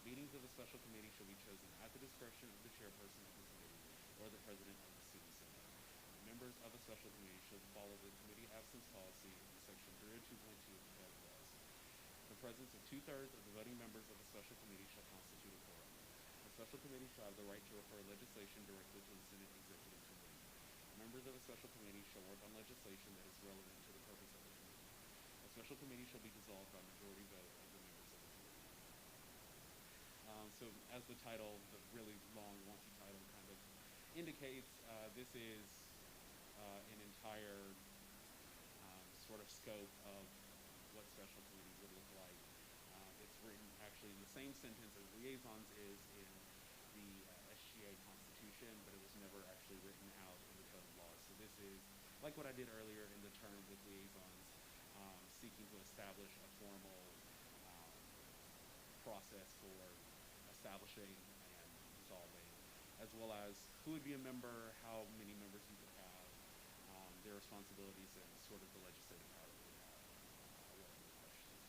Meetings of the special committee shall be chosen at the discretion of the chairperson of the committee or the president of the Student Senate. Members of a special committee should follow the committee absence policy in section 302.2 of the Code of Laws. The presence of 2/3 of the voting members of a special committee shall constitute a quorum. A special committee shall have the right to refer legislation directly to the Senate Executive Committee. Members of a special committee shall work on legislation that is relevant to the purpose of the committee. A special committee shall be dissolved by majority vote of the members of the committee. So as the title, the really long, wonky title kind of indicates, this is an entire sort of scope of what special committees would look like. It's written actually in the same sentence as liaisons is in the SGA Constitution, but it was never actually written out in the Code of Laws. So this is like what I did earlier in the term with liaisons, seeking to establish a formal process for establishing and dissolving, as well as who would be a member, how many members you could have, their responsibilities, and sort of the legislative power that we have. What are the questions?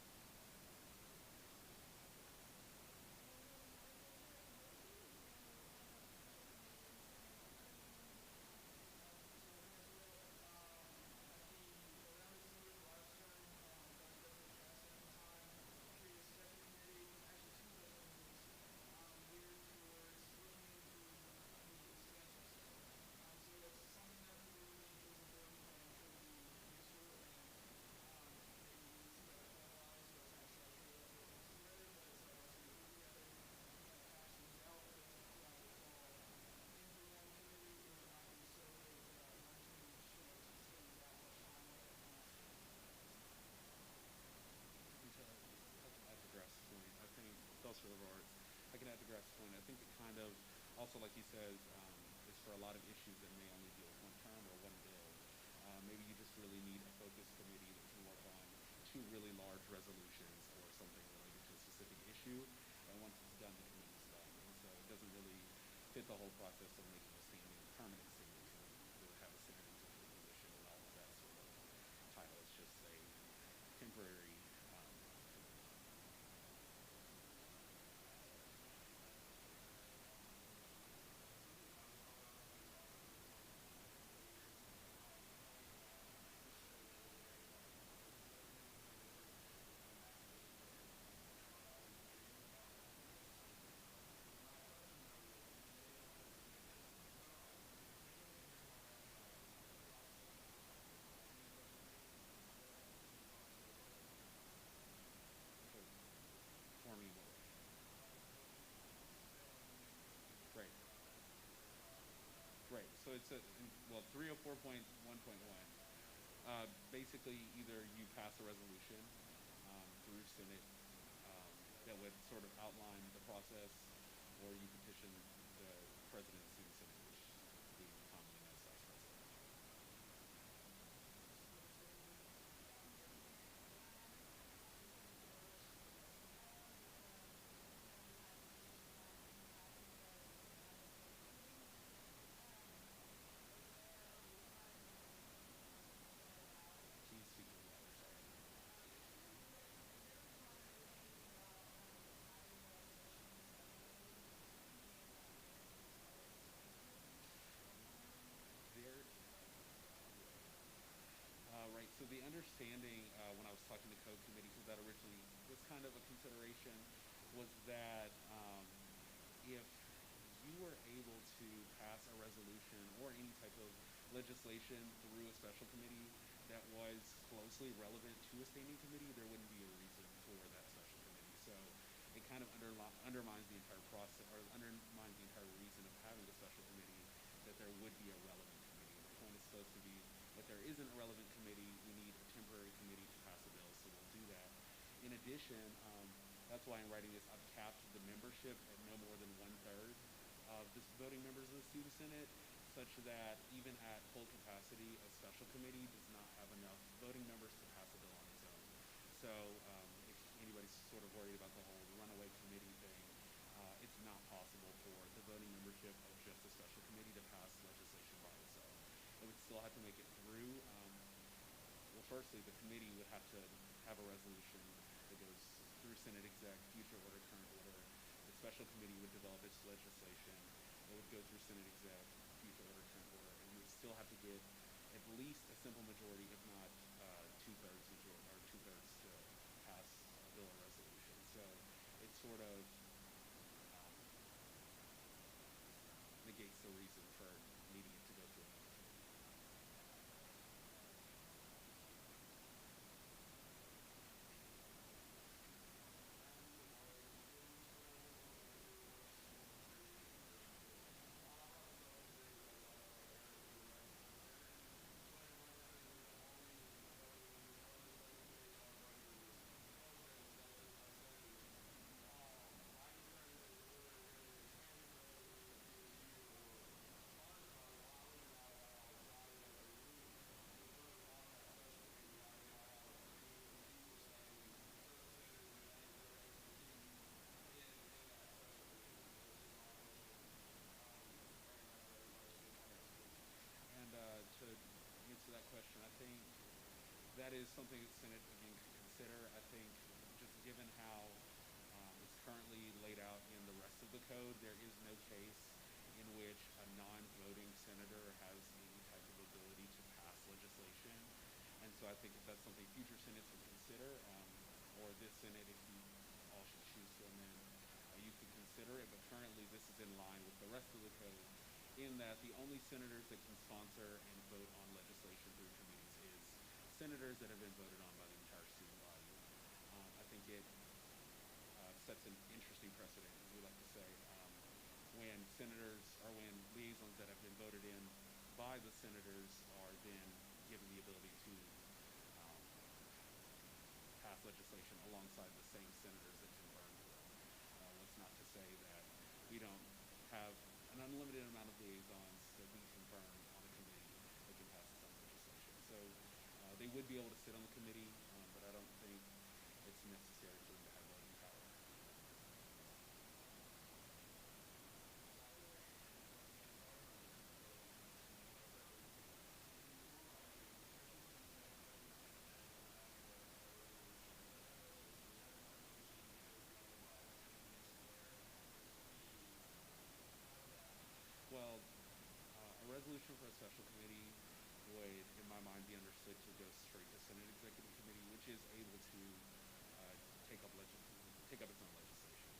For the arts. I can add to Graf's point. I think it kind of, also like he says, is for a lot of issues that may only deal with one term or one bill. Maybe you just really need a focused committee that can work on 2 really large resolutions or something related to a specific issue, and once it's done, the committee's done. And so it doesn't really fit the whole process of making a standing, permanent standing committee that would have a Senate executive position and all of that sort of title. It's just a temporary forming what way. Right. Right. So it's a, well, 304.1.1. Basically, either you pass a resolution through Senate that would sort of outline the process, or you petition the President of the Student Senate, which we commonly know as Vice President. Can you speak a little louder? Sorry. There, right. So the understanding when I was talking to code committee, because that originally was kind of a consideration, was that if you were able to pass a resolution or any type of legislation through a special committee that was closely relevant to a standing committee, there wouldn't be a reason for that special committee. So So it kind of undermines the entire process, or undermines the entire reason of having a special committee, that there would be a relevant committee. The point is supposed to be, if there isn't a relevant committee, we need a temporary committee to pass a bill, so we'll do that. In addition, that's why in writing this, I've capped the membership at no more than 1/3 of the voting members of the Student Senate, such that even at full capacity, a special committee does not have enough voting members to pass a bill on its own. So if anybody's sort of worried about the whole runaway committee thing, it's not possible for the voting membership of just a special committee to pass legislation by itself. It would still have to make it through. Well, firstly, the committee would have to have a resolution that goes through Senate Exec, future order, current order. The special committee would develop its legislation. It would go through Senate Exec, future order, current order, and we would still have to get at least a simple majority, if not 2/3 majority, or 2/3 to pass a bill or resolution. So it sort of negates the reason for needing it to go through another committee. And to answer that question, I think that is something that Senate, again, could consider. I think just given how it's currently laid out in the rest of the code, there is no case in which a non-voting senator has any type of ability to pass legislation. And so I think if that's something future Senates would consider, or this Senate, if you all should choose to amend, you could consider it. But currently this is in line with the rest of the code, in that the only senators that can sponsor and vote on legislation through committees is senators that have been voted on by the entire student body. I think it sets an interesting precedent, as we like to say, when senators, or when liaisons that have been voted in by the senators are then given the ability to pass legislation alongside the same senators that can burn the bill. What's not to say that we don't have an unlimited amount of liaisons that we can burn on a committee that can pass its own legislation. So they would be able to sit on the committee, but I don't think it's necessary for them to have voting power. Well, a resolution for a special committee would, in my mind, be understood to go straight to Senate Executive Committee, which is able to take up its own legislation.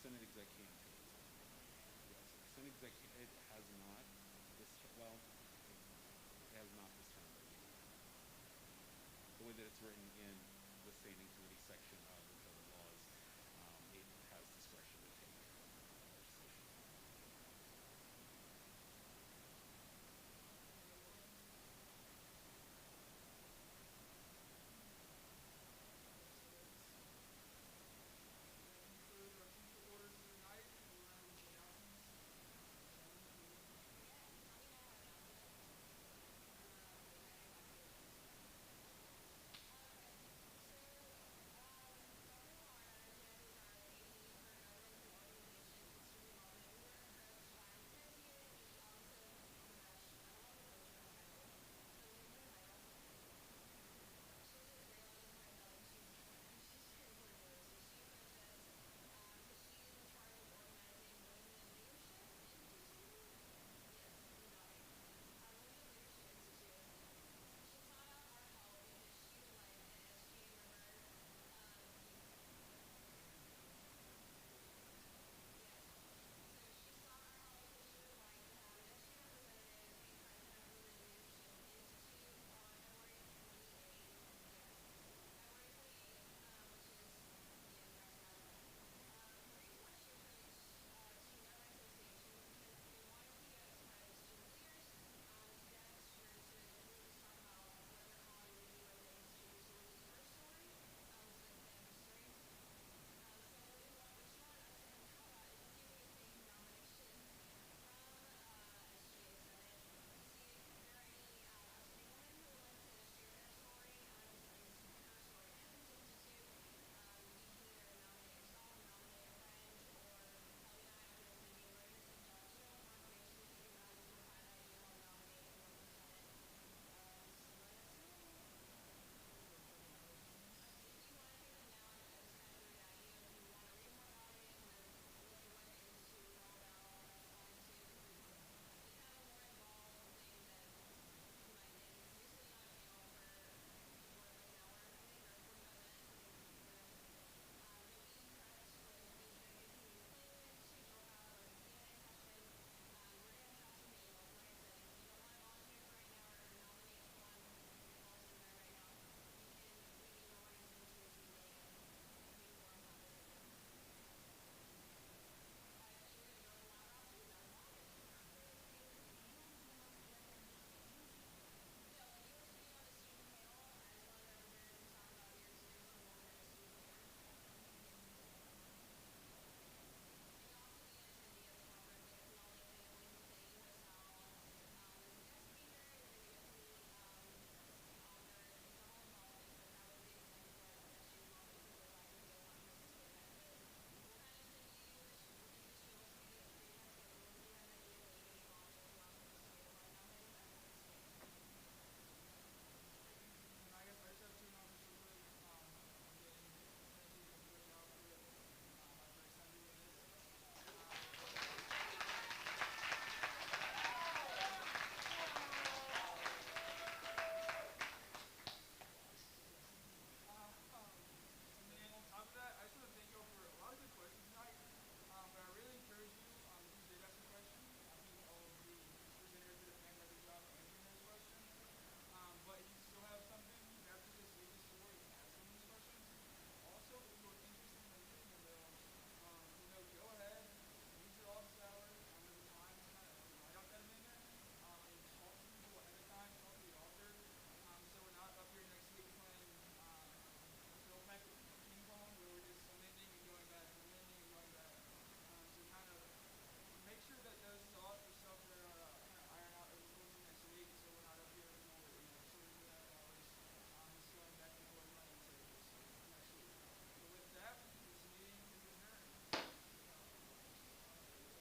Senate Exec can take its own. Yes, Senate Exec, it has not this well, it has not this term. The way that it's written in the standing committee section of